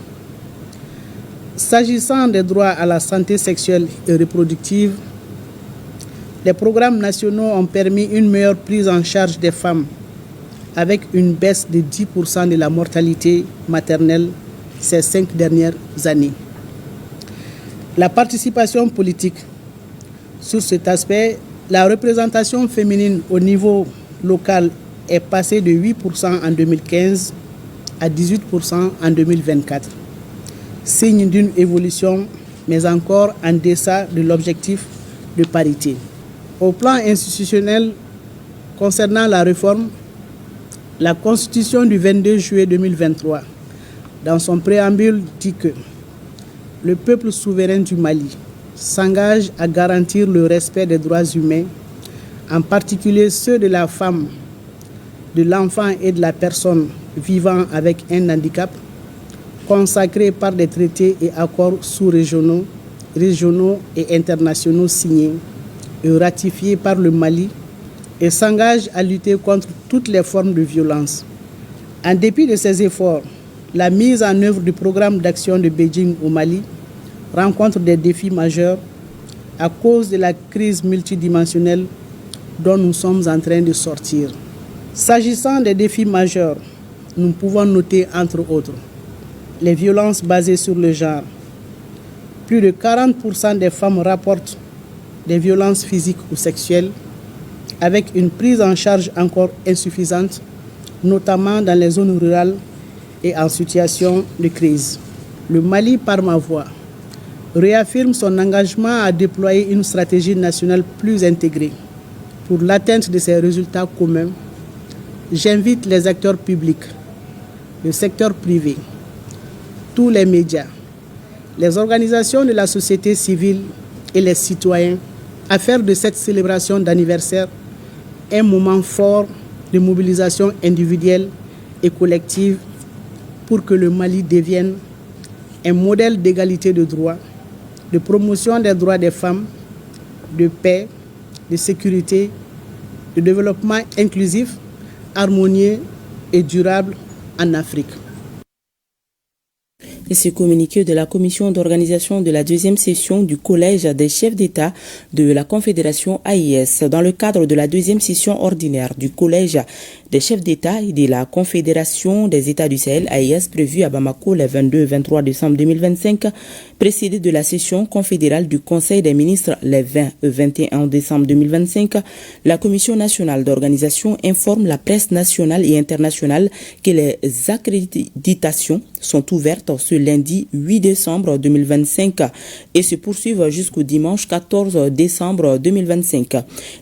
S'agissant des droits à la santé sexuelle et reproductive, les programmes nationaux ont permis une meilleure prise en charge des femmes avec une baisse de 10% de la mortalité maternelle ces 5 dernières années. La participation politique. Sur cet aspect, la représentation féminine au niveau local est passée de 8% en 2015 à 18% en 2024. Signe d'une évolution, mais encore en deçà de l'objectif de parité. Au plan institutionnel, concernant la réforme, la Constitution du 22 juillet 2023, dans son préambule, dit que le peuple souverain du Mali s'engage à garantir le respect des droits humains, en particulier ceux de la femme, de l'enfant et de la personne vivant avec un handicap, consacrés par des traités et accords sous-régionaux, régionaux et internationaux signés et ratifiés par le Mali, et s'engage à lutter contre toutes les formes de violence. En dépit de ces efforts, la mise en œuvre du programme d'action de Beijing au Mali rencontre des défis majeurs à cause de la crise multidimensionnelle dont nous sommes en train de sortir. S'agissant des défis majeurs, nous pouvons noter entre autres les violences basées sur le genre. Plus de 40% des femmes rapportent des violences physiques ou sexuelles, avec une prise en charge encore insuffisante, notamment dans les zones rurales et en situation de crise. Le Mali, par ma voix, réaffirme son engagement à déployer une stratégie nationale plus intégrée pour l'atteinte de ces résultats communs. J'invite les acteurs publics, le secteur privé, tous les médias, les organisations de la société civile et les citoyens à faire de cette célébration d'anniversaire un moment fort de mobilisation individuelle et collective pour que le Mali devienne un modèle d'égalité de droits, de promotion des droits des femmes, de paix, de sécurité, de développement inclusif, harmonieux et durable en Afrique. Et ce communiqué de la commission d'organisation de la deuxième session du Collège des chefs d'État de la Confédération AIS dans le cadre de la deuxième session ordinaire du Collège des chefs d'État et de la Confédération des États du Sahel AIS prévue à Bamako le 22 et 23 décembre 2025, précédée de la session confédérale du Conseil des ministres le 20 et 21 décembre 2025, la Commission nationale d'organisation informe la presse nationale et internationale que les accréditations sont ouvertes ce lundi 8 décembre 2025 et se poursuivent jusqu'au dimanche 14 décembre 2025.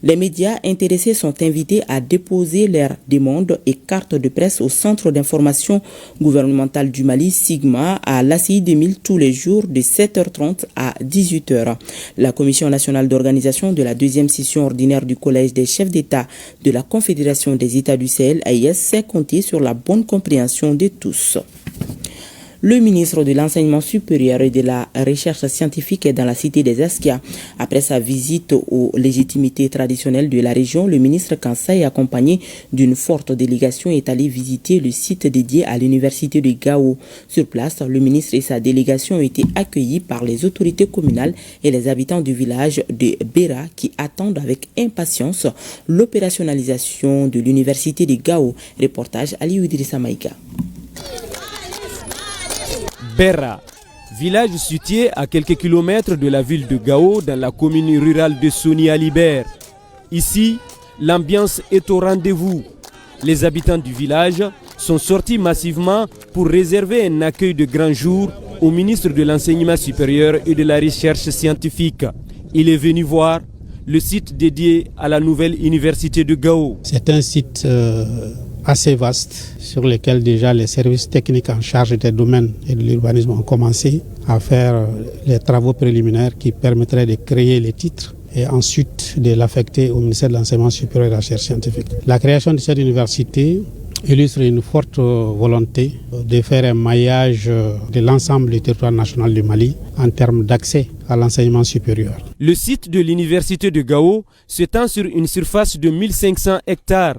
Les médias intéressés sont invités à déposer leurs demandes et cartes de presse au Centre d'information gouvernementale du Mali, Sigma, à l'ACI 2000 tous les jours de 7h30 à 18h. La Commission nationale d'organisation de la deuxième session ordinaire du Collège des chefs d'État de la Confédération des États du Sahel, AIS, sait compter sur la bonne compréhension de tous. Le ministre de l'Enseignement supérieur et de la Recherche scientifique est dans la cité des Askia. Après sa visite aux légitimités traditionnelles de la région, le ministre Kansai, accompagné d'une forte délégation, est allé visiter le site dédié à l'université de Gao. Sur place, le ministre et sa délégation ont été accueillis par les autorités communales et les habitants du village de Bera qui attendent avec impatience l'opérationnalisation de l'université de Gao. Reportage Ali Idrissa Maïga. Bera, village situé à quelques kilomètres de la ville de Gao dans la commune rurale de Soni-Alibert. Ici, l'ambiance est au rendez-vous. Les habitants du village sont sortis massivement pour réserver un accueil de grand jour au ministre de l'Enseignement supérieur et de la Recherche scientifique. Il est venu voir le site dédié à la nouvelle université de Gao. C'est un site assez vaste sur lequel déjà les services techniques en charge des domaines et de l'urbanisme ont commencé à faire les travaux préliminaires qui permettraient de créer les titres et ensuite de l'affecter au ministère de l'Enseignement supérieur et de la recherche scientifique. La création de cette université illustre une forte volonté de faire un maillage de l'ensemble du territoire national du Mali en termes d'accès à l'enseignement supérieur. Le site de l'université de Gao s'étend sur une surface de 1500 hectares.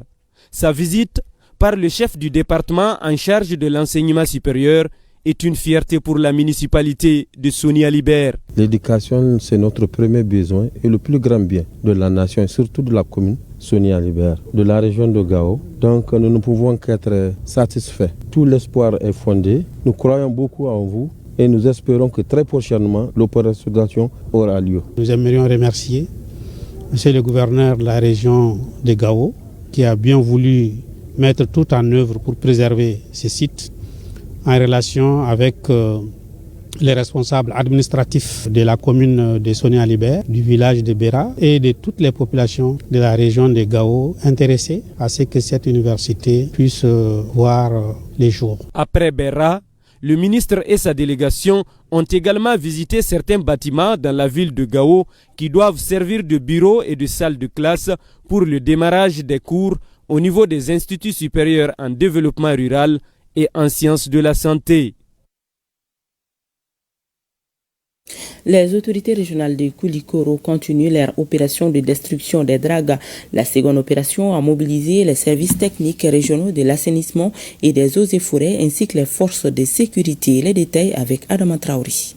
Sa visite par le chef du département en charge de l'enseignement supérieur est une fierté pour la municipalité de Sonia Libert. L'éducation, c'est notre premier besoin et le plus grand bien de la nation et surtout de la commune Sonia Libert, de la région de Gao. Donc nous ne pouvons qu'être satisfaits. Tout l'espoir est fondé. Nous croyons beaucoup en vous et nous espérons que très prochainement l'opération aura lieu. Nous aimerions remercier M. le gouverneur de la région de Gao qui a bien voulu mettre tout en œuvre pour préserver ces sites en relation avec les responsables administratifs de la commune de Sonia Libert, du village de Béra et de toutes les populations de la région de Gao intéressées à ce que cette université puisse voir les jours. Après Béra, le ministre et sa délégation ont également visité certains bâtiments dans la ville de Gao qui doivent servir de bureaux et de salles de classe pour le démarrage des cours au niveau des instituts supérieurs en développement rural et en sciences de la santé. Les autorités régionales de Koulikoro continuent leur opération de destruction des dragues. La seconde opération a mobilisé les services techniques régionaux de l'assainissement et des eaux et forêts ainsi que les forces de sécurité. Les détails avec Adama Traori.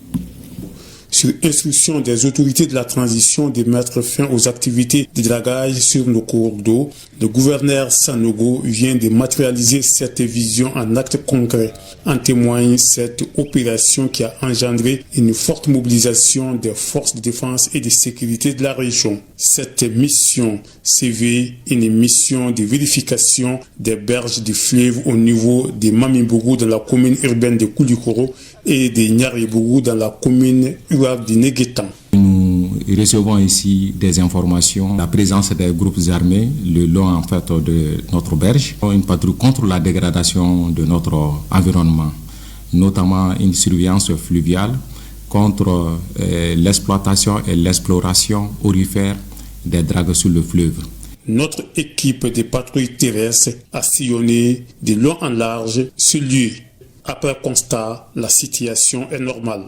Sur instruction des autorités de la transition de mettre fin aux activités de dragage sur nos cours d'eau, le gouverneur Sanogo vient de matérialiser cette vision en actes concrets. En témoigne cette opération qui a engendré une forte mobilisation des forces de défense et de sécurité de la région. Cette mission CV une mission de vérification des berges du fleuve au niveau de Mamimbougou dans la commune urbaine de Koulikoro et de Nyaribougou dans la commune rurale de Néguétan. Nous recevons ici des informations, la présence des groupes armés le long en fait de notre berge, une patrouille contre la dégradation de notre environnement, notamment une surveillance fluviale contre l'exploitation et l'exploration aurifère des dragues sur le fleuve. Notre équipe de patrouilles terrestres a sillonné de long en large ce lieu. Après constat, la situation est normale.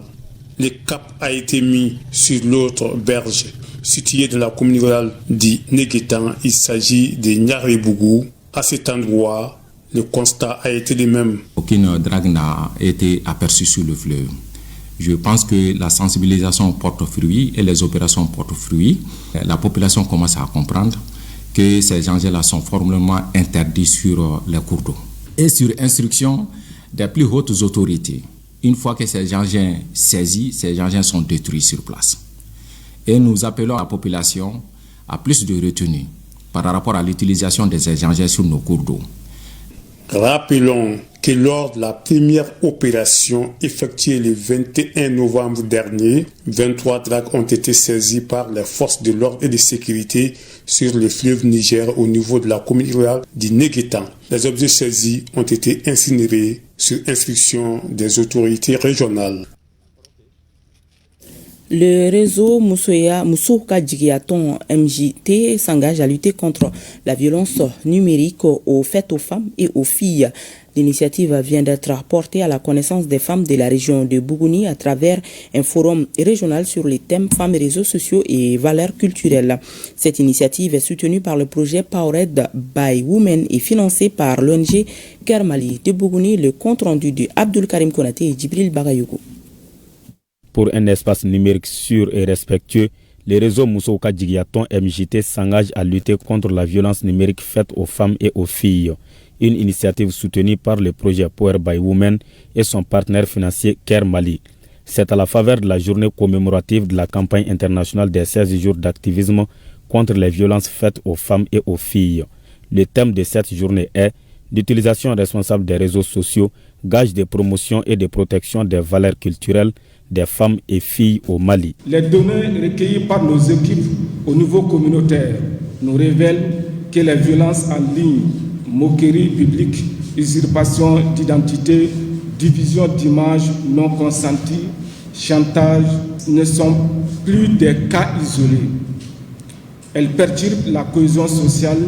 Le cap a été mis sur l'autre berge, située dans la commune rurale de Néguétan. Il s'agit de Nyaribougou. À cet endroit, le constat a été le même. Aucune drague n'a été aperçue sur le fleuve. Je pense que la sensibilisation porte fruit et les opérations portent fruit. La population commence à comprendre que ces engins-là sont formellement interdits sur les cours d'eau. Et sur instruction des plus hautes autorités, une fois que ces engins saisis, ces engins sont détruits sur place. Et nous appelons la population à plus de retenue par rapport à l'utilisation de ces engins sur nos cours d'eau. Rappelons que lors de la première opération effectuée le 21 novembre dernier, 23 dragues ont été saisies par les forces de l'ordre et de sécurité sur le fleuve Niger au niveau de la commune rurale de Néguétan. Les objets saisis ont été incinérés sur instruction des autorités régionales. Le réseau Moussouka Djigiaton MJT s'engage à lutter contre la violence numérique faite aux femmes et aux filles. L'initiative vient d'être portée à la connaissance des femmes de la région de Bougouni à travers un forum régional sur les thèmes femmes, réseaux sociaux et valeurs culturelles. Cette initiative est soutenue par le projet Powered by Women et financée par l'ONG Kermali de Bougouni. Le compte rendu de Abdul Karim Konaté et Djibril Bagayoko. Pour un espace numérique sûr et respectueux, le réseau Moussouka Djigiaton MJT s'engage à lutter contre la violence numérique faite aux femmes et aux filles. Une initiative soutenue par le projet Power by Women et son partenaire financier Care Mali. C'est à la faveur de la journée commémorative de la campagne internationale des 16 jours d'activisme contre les violences faites aux femmes et aux filles. Le thème de cette journée est l'utilisation responsable des réseaux sociaux, gage de promotion et de protection des valeurs culturelles, des femmes et filles au Mali. Les données recueillies par nos équipes au niveau communautaire nous révèlent que les violences en ligne, moqueries publiques, usurpation d'identité, division d'images non consenties, chantage ne sont plus des cas isolés. Elles perturbent la cohésion sociale,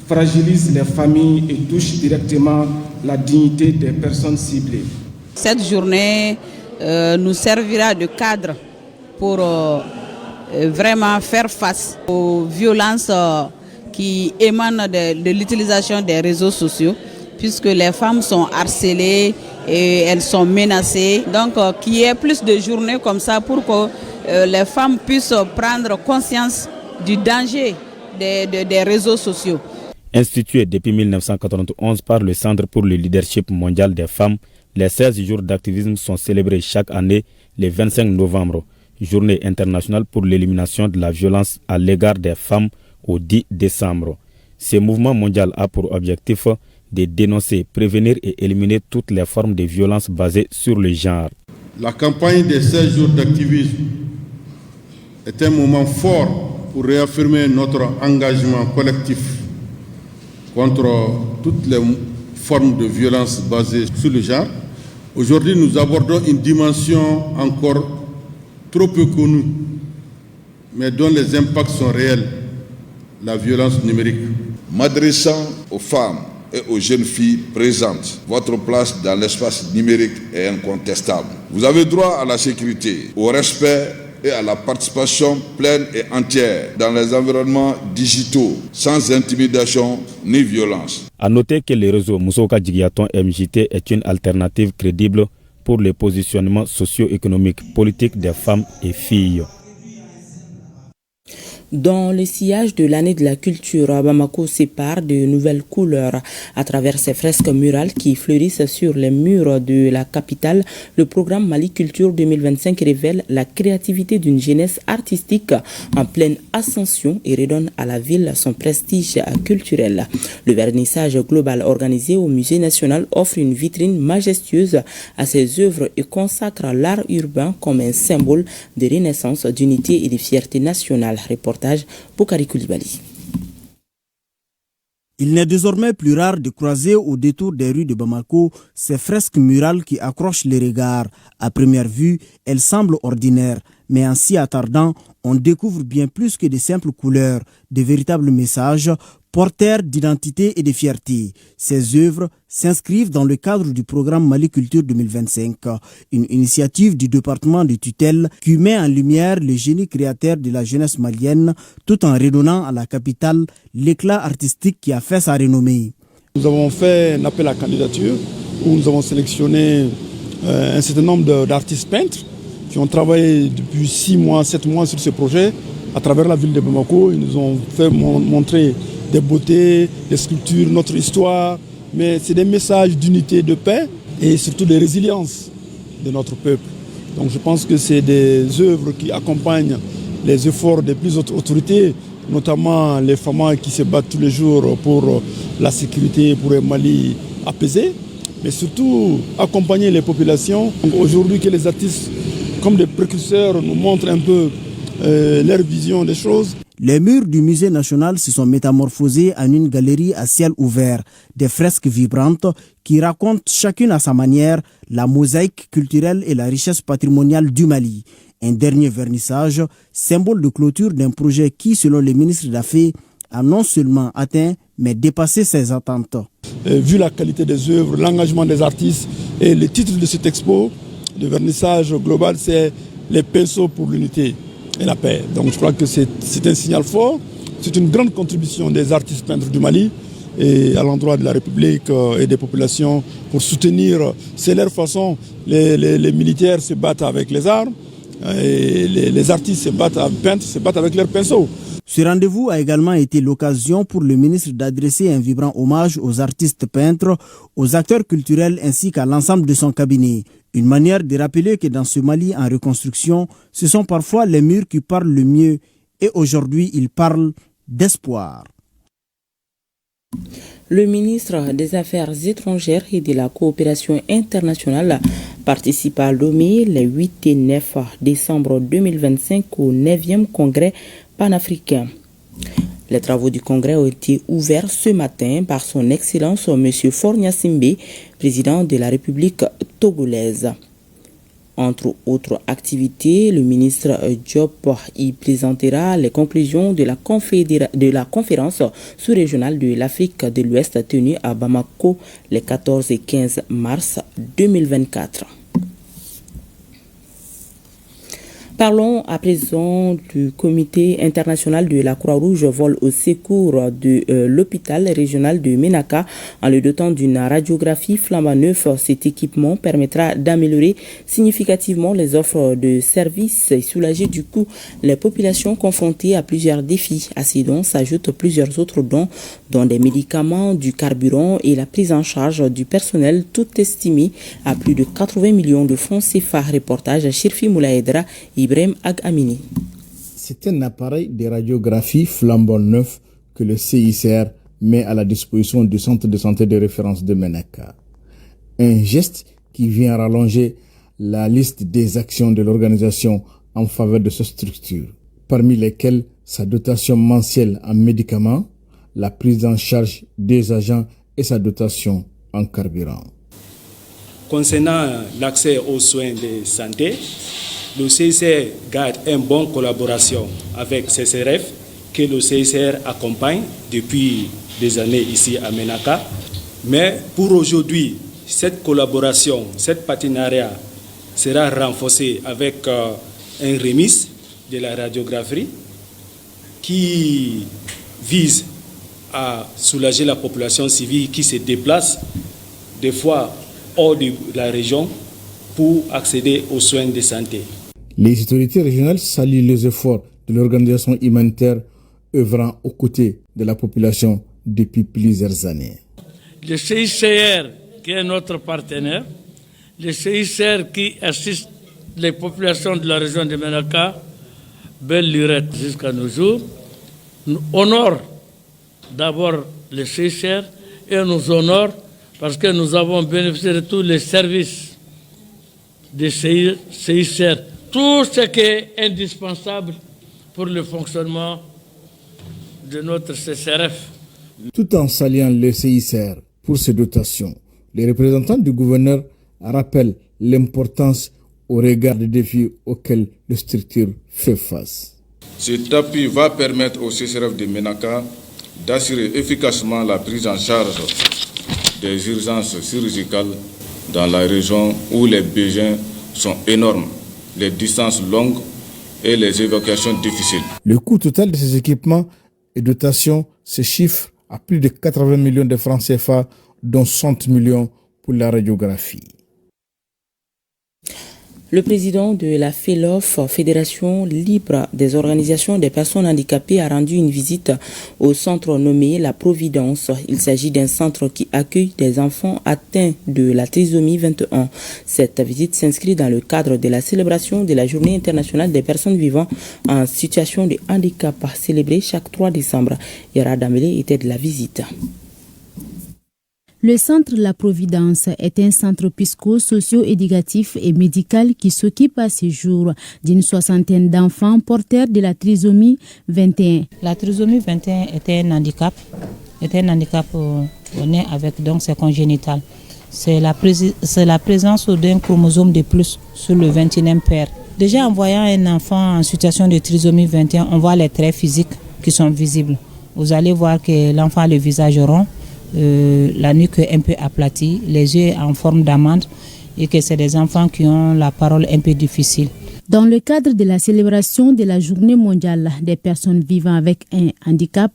fragilisent les familles et touchent directement la dignité des personnes ciblées. Cette journée nous servira de cadre pour vraiment faire face aux violences qui émanent de l'utilisation des réseaux sociaux, puisque les femmes sont harcelées et elles sont menacées. Donc qu'il y ait plus de journées comme ça pour que les femmes puissent prendre conscience du danger des réseaux sociaux. Institué depuis 1991 par le Centre pour le leadership mondial des femmes, les 16 jours d'activisme sont célébrés chaque année le 25 novembre, journée internationale pour l'élimination de la violence à l'égard des femmes au 10 décembre. Ce mouvement mondial a pour objectif de dénoncer, prévenir et éliminer toutes les formes de violence basées sur le genre. La campagne des 16 jours d'activisme est un moment fort pour réaffirmer notre engagement collectif contre toutes les formes de violence basées sur le genre. Aujourd'hui, nous abordons une dimension encore trop peu connue, mais dont les impacts sont réels, la violence numérique. M'adressant aux femmes et aux jeunes filles présentes, votre place dans l'espace numérique est incontestable. Vous avez droit à la sécurité, au respect et à la participation pleine et entière dans les environnements digitaux, sans intimidation ni violence. A noter que le réseau Musoka Djigiaton MJT est une alternative crédible pour le positionnement socio-économique politique des femmes et filles. Dans le sillage de l'année de la culture, Bamako sépare de nouvelles couleurs à travers ses fresques murales qui fleurissent sur les murs de la capitale. Le programme Mali Culture 2025 révèle la créativité d'une jeunesse artistique en pleine ascension et redonne à la ville son prestige culturel. Le vernissage global organisé au Musée national offre une vitrine majestueuse à ses œuvres et consacre l'art urbain comme un symbole de renaissance, d'unité et de fierté nationale. Boukari Koulibaly. Il n'est désormais plus rare de croiser au détour des rues de Bamako ces fresques murales qui accrochent les regards. À première vue, elles semblent ordinaires, mais en s'y attardant, on découvre bien plus que de simples couleurs, de véritables messages porteurs d'identité et de fierté. Ces œuvres s'inscrivent dans le cadre du programme Mali Culture 2025, une initiative du département de tutelle qui met en lumière le génie créateur de la jeunesse malienne tout en redonnant à la capitale l'éclat artistique qui a fait sa renommée. Nous avons fait un appel à candidature où nous avons sélectionné un certain nombre d'artistes peintres qui ont travaillé depuis 6 mois, 7 mois sur ce projet à travers la ville de Bamako. Ils nous ont fait montrer des beautés, des sculptures, notre histoire, mais c'est des messages d'unité, de paix et surtout de résilience de notre peuple. Donc je pense que c'est des œuvres qui accompagnent les efforts des plus hautes autorités, notamment les femmes qui se battent tous les jours pour la sécurité, pour un Mali apaisé, mais surtout accompagner les populations. Aujourd'hui que les artistes, comme des précurseurs, nous montrent un peu leur vision des choses. Les murs du musée national se sont métamorphosés en une galerie à ciel ouvert, des fresques vibrantes qui racontent chacune à sa manière la mosaïque culturelle et la richesse patrimoniale du Mali. Un dernier vernissage, symbole de clôture d'un projet qui, selon le ministre d'Affaires, a non seulement atteint, mais dépassé ses attentes. Vu la qualité des œuvres, l'engagement des artistes et le titre de cette expo, le vernissage global, c'est les pinceaux pour l'unité et la paix. Donc je crois que c'est un signal fort, c'est une grande contribution des artistes peintres du Mali et à l'endroit de la République et des populations pour soutenir, c'est leur façon, les militaires se battent avec les armes et les artistes se battent avec leurs pinceaux. Ce rendez-vous a également été l'occasion pour le ministre d'adresser un vibrant hommage aux artistes peintres, aux acteurs culturels ainsi qu'à l'ensemble de son cabinet. Une manière de rappeler que dans ce Mali en reconstruction, ce sont parfois les murs qui parlent le mieux et aujourd'hui ils parlent d'espoir. Le ministre des Affaires étrangères et de la coopération internationale participe à Lomé les 8 et 9 décembre 2025 au 9e congrès panafricain. Les travaux du congrès ont été ouverts ce matin par son Excellence M. Faure Gnassingbé, président de la République togolaise. Entre autres activités, le ministre Diop y présentera les conclusions de la conférence sous-régionale de l'Afrique de l'Ouest tenue à Bamako les 14 et 15 mars 2024. Parlons à présent du comité international de la Croix-Rouge vole au secours de l'hôpital régional de Ménaka en le dotant d'une radiographie flambant neuf. Cet équipement permettra d'améliorer significativement les offres de services et soulager du coup les populations confrontées à plusieurs défis. À ces dons s'ajoutent plusieurs autres dons, dont des médicaments, du carburant et la prise en charge du personnel, tout estimé à plus de 80 millions de francs CFA. Reportage à Chirfi Moulaïdra, Ibrahim Ag-Amini. C'est un appareil de radiographie flambant neuf que le CICR met à la disposition du centre de santé de référence de Ménaka. Un geste qui vient rallonger la liste des actions de l'organisation en faveur de cette structure, parmi lesquelles sa dotation mensuelle en médicaments, la prise en charge des agents et sa dotation en carburant. Concernant l'accès aux soins de santé, le CICR garde une bonne collaboration avec CCRF que le CICR accompagne depuis des années ici à Ménaka. Mais pour aujourd'hui, cette collaboration, cet partenariat sera renforcé avec un remise de la radiographie qui vise à soulager la population civile qui se déplace des fois hors de la région pour accéder aux soins de santé. Les autorités régionales saluent les efforts de l'organisation humanitaire œuvrant aux côtés de la population depuis plusieurs années. Le CICR, qui est notre partenaire, le CICR qui assiste les populations de la région de Ménaka, Belle-Lurette jusqu'à nos jours, nous honore d'abord le CICR et nous honore parce que nous avons bénéficié de tous les services de CICR, tout ce qui est indispensable pour le fonctionnement de notre CCRF. Tout en saluant le CICR pour ses dotations, les représentants du gouverneur rappellent l'importance au regard des défis auxquels la structure fait face. Cet appui va permettre au CCRF de Ménaka d'assurer efficacement la prise en charge des urgences chirurgicales dans la région où les besoins sont énormes, les distances longues et les évacuations difficiles. Le coût total de ces équipements et dotations se chiffre à plus de 80 millions de francs CFA, dont 60 millions pour la radiographie. Le président de la FELOF, Fédération libre des organisations des personnes handicapées, a rendu une visite au centre nommé La Providence. Il s'agit d'un centre qui accueille des enfants atteints de la trisomie 21. Cette visite s'inscrit dans le cadre de la célébration de la Journée internationale des personnes vivant en situation de handicap, célébrée chaque 3 décembre. Yara Damele était de la visite. Le centre La Providence est un centre psycho-socio-éducatif et médical qui s'occupe à ce jour d'une soixantaine d'enfants porteurs de la trisomie 21. La trisomie 21 est un handicap né avec, donc c'est congénital. C'est la présence d'un chromosome de plus sur le 21e paire. Déjà en voyant un enfant en situation de trisomie 21, on voit les traits physiques qui sont visibles. Vous allez voir que l'enfant a le visage rond, la nuque un peu aplatie, les yeux en forme d'amande et que c'est des enfants qui ont la parole un peu difficile. Dans le cadre de la célébration de la Journée mondiale des personnes vivant avec un handicap,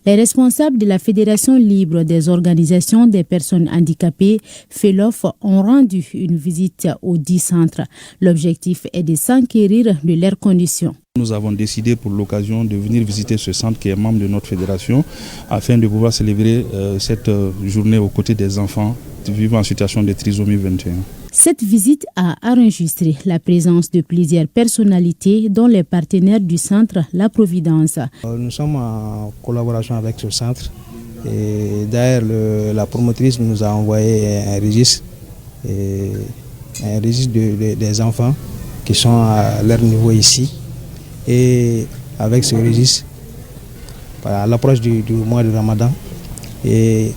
les responsables de la Fédération libre des organisations des personnes handicapées, FELOF, ont rendu une visite aux 10 centres. L'objectif est de s'enquérir de leurs conditions. Nous avons décidé pour l'occasion de venir visiter ce centre qui est membre de notre fédération afin de pouvoir célébrer cette journée aux côtés des enfants vivant en situation de trisomie 21. Cette visite a enregistré la présence de plusieurs personnalités dont les partenaires du centre La Providence. Nous sommes en collaboration avec ce centre et d'ailleurs la promotrice nous a envoyé un registre un registre des enfants qui sont à leur niveau ici. Et avec ce registre, à l'approche du mois de Ramadan et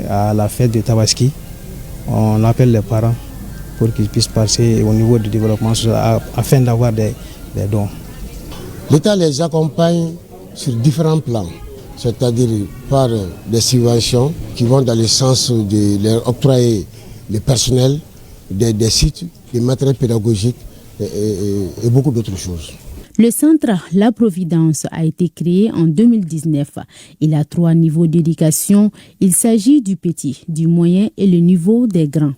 à la fête de Tabaski, on appelle les parents pour qu'ils puissent passer au niveau du développement social afin d'avoir des dons. L'État les accompagne sur différents plans, c'est-à-dire par des subventions qui vont dans le sens de leur octroyer le personnel, des sites, des matériels pédagogiques et beaucoup d'autres choses. Le centre La Providence a été créé en 2019. Il a 3 niveaux d'éducation. Il s'agit du petit, du moyen et le niveau des grands.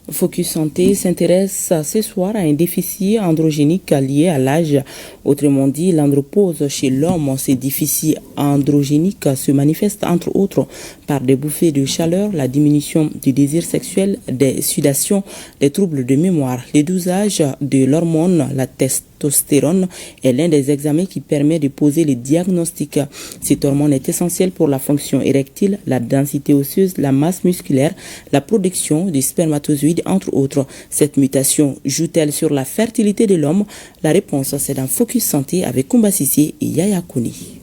Focus Santé s'intéresse ce soir à un déficit androgénique lié à l'âge. Autrement dit, l'andropause chez l'homme. Ces déficits androgéniques se manifestent entre autres par des bouffées de chaleur, la diminution du désir sexuel, des sudations, des troubles de mémoire. Le dosage de l'hormone, la testostérone, est l'un des examens qui permet de poser les diagnostics. Cette hormone est essentielle pour la fonction érectile, la densité osseuse, la masse musculaire, la production des spermatozoïdes, entre autres. Cette mutation joue-t-elle sur la fertilité de l'homme? La réponse, c'est dans Focus Santé avec Koumba Sissé et Yaya Kouni.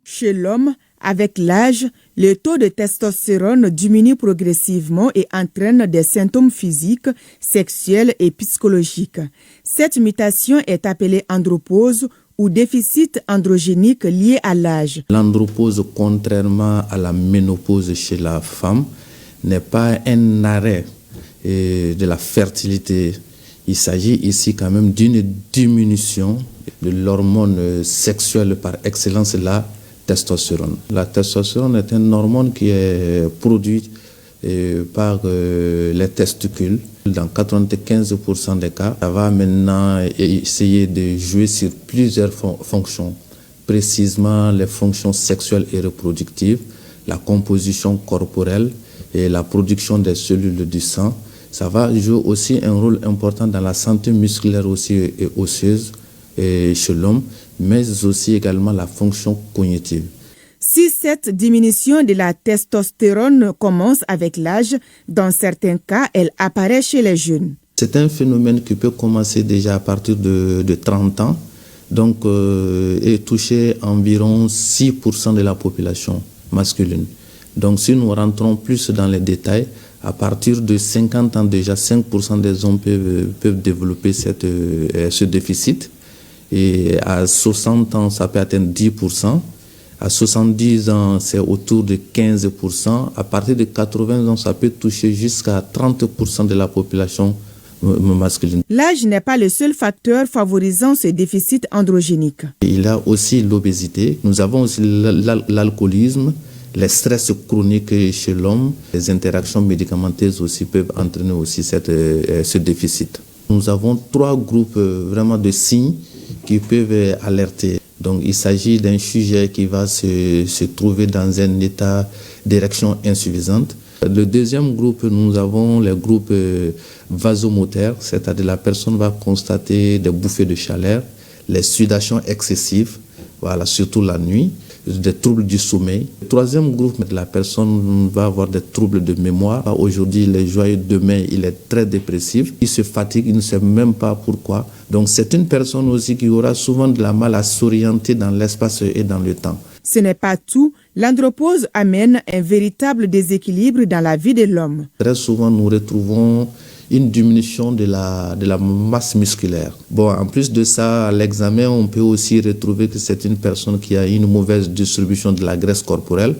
Chez l'homme, avec l'âge, le taux de testostérone diminue progressivement et entraîne des symptômes physiques, sexuels et psychologiques. Cette mutation est appelée andropause ou déficit androgénique lié à l'âge. L'andropause, contrairement à la ménopause chez la femme, n'est pas un arrêt de la fertilité. Il s'agit ici quand même d'une diminution de l'hormone sexuelle par excellence, la testostérone. La testostérone est une hormone qui est produite par les testicules. Dans 95% des cas, ça va maintenant essayer de jouer sur plusieurs fonctions, précisément les fonctions sexuelles et reproductives, la composition corporelle et la production des cellules du sang. Ça va jouer aussi un rôle important dans la santé musculaire aussi et osseuse chez l'homme, mais aussi également la fonction cognitive. Si cette diminution de la testostérone commence avec l'âge, dans certains cas, elle apparaît chez les jeunes. C'est un phénomène qui peut commencer déjà à partir de 30 ans, donc et toucher environ 6% de la population masculine. Donc si nous rentrons plus dans les détails, à partir de 50 ans déjà, 5% des hommes peuvent développer ce déficit. Et à 60 ans, ça peut atteindre 10%. À 70 ans, c'est autour de 15%. À partir de 80 ans, ça peut toucher jusqu'à 30% de la population masculine. L'âge n'est pas le seul facteur favorisant ce déficit androgénique. Il y a aussi l'obésité. Nous avons aussi l'alcoolisme, les stress chroniques chez l'homme. Les interactions médicamenteuses aussi peuvent entraîner aussi ce déficit. Nous avons 3 groupes vraiment de signes qui peuvent alerter. Donc il s'agit d'un sujet qui va se trouver dans un état d'érection insuffisante. Le deuxième groupe, nous avons les groupes vasomoteurs, c'est-à-dire la personne va constater des bouffées de chaleur, les sudations excessives, voilà, surtout la nuit, des troubles du sommeil. Le troisième groupe, la personne va avoir des troubles de mémoire. Aujourd'hui, il est joyeux, demain, il est très dépressif. Il se fatigue, il ne sait même pas pourquoi. Donc c'est une personne aussi qui aura souvent de la mal à s'orienter dans l'espace et dans le temps. Ce n'est pas tout. L'andropause amène un véritable déséquilibre dans la vie de l'homme. Très souvent, nous retrouvons une diminution de la masse musculaire. Bon, en plus de ça, à l'examen, on peut aussi retrouver que c'est une personne qui a une mauvaise distribution de la graisse corporelle.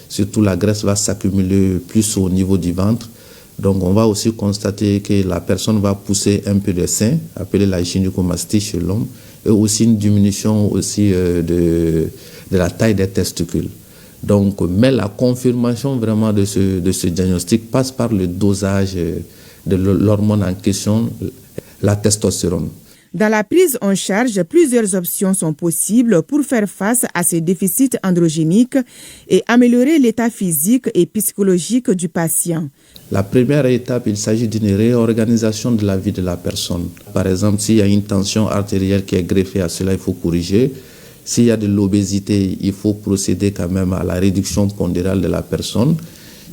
Surtout, la graisse va s'accumuler plus au niveau du ventre. Donc, on va aussi constater que la personne va pousser un peu les seins, appelée la gynécomastie chez l'homme, et aussi une diminution aussi de la taille des testicules. Donc, mais la confirmation vraiment de ce diagnostic passe par le dosage de l'hormone en question, la testostérone. Dans la prise en charge, plusieurs options sont possibles pour faire face à ces déficits androgéniques et améliorer l'état physique et psychologique du patient. La première étape, il s'agit d'une réorganisation de la vie de la personne. Par exemple, s'il y a une tension artérielle qui est greffée à cela, il faut corriger. S'il y a de l'obésité, il faut procéder quand même à la réduction pondérale de la personne.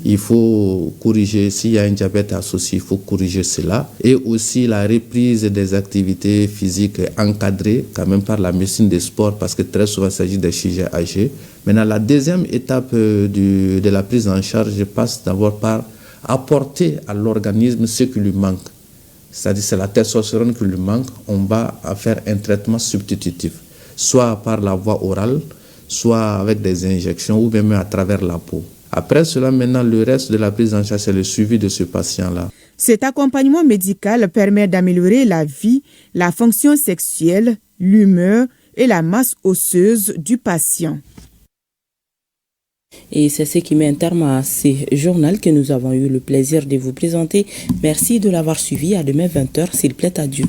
Il faut corriger, s'il y a un diabète associé, il faut corriger cela. Et aussi la reprise des activités physiques encadrées quand même par la médecine des sports, parce que très souvent il s'agit des sujets âgés. Maintenant, la deuxième étape de la prise en charge passe d'abord par apporter à l'organisme ce qui lui manque. C'est-à-dire c'est la testostérone qui lui manque, on va faire un traitement substitutif, soit par la voie orale, soit avec des injections ou même à travers la peau. Après cela, maintenant, le reste de la prise en charge, c'est le suivi de ce patient-là. Cet accompagnement médical permet d'améliorer la vie, la fonction sexuelle, l'humeur et la masse osseuse du patient. Et c'est ce qui met un terme à ce journal que nous avons eu le plaisir de vous présenter. Merci de l'avoir suivi. À demain 20h, s'il plaît à Dieu.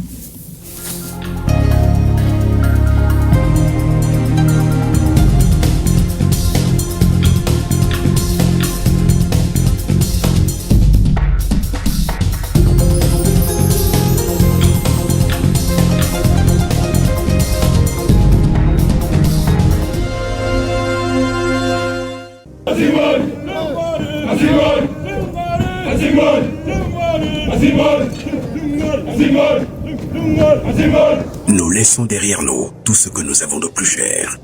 Nous laissons derrière nous tout ce que nous avons de plus cher.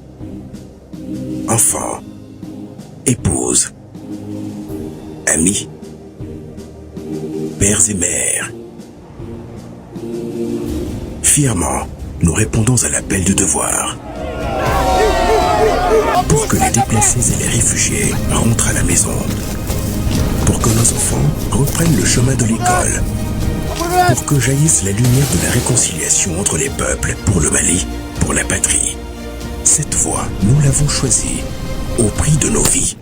Enfants, épouses, amis, pères et mères. Fièrement, nous répondons à l'appel du devoir. Pour que les déplacés et les réfugiés rentrent à la maison. Pour que nos enfants reprennent le chemin de l'école. Pour que jaillisse la lumière de la réconciliation entre les peuples, pour le Mali, pour la patrie. Cette voie, nous l'avons choisie, au prix de nos vies.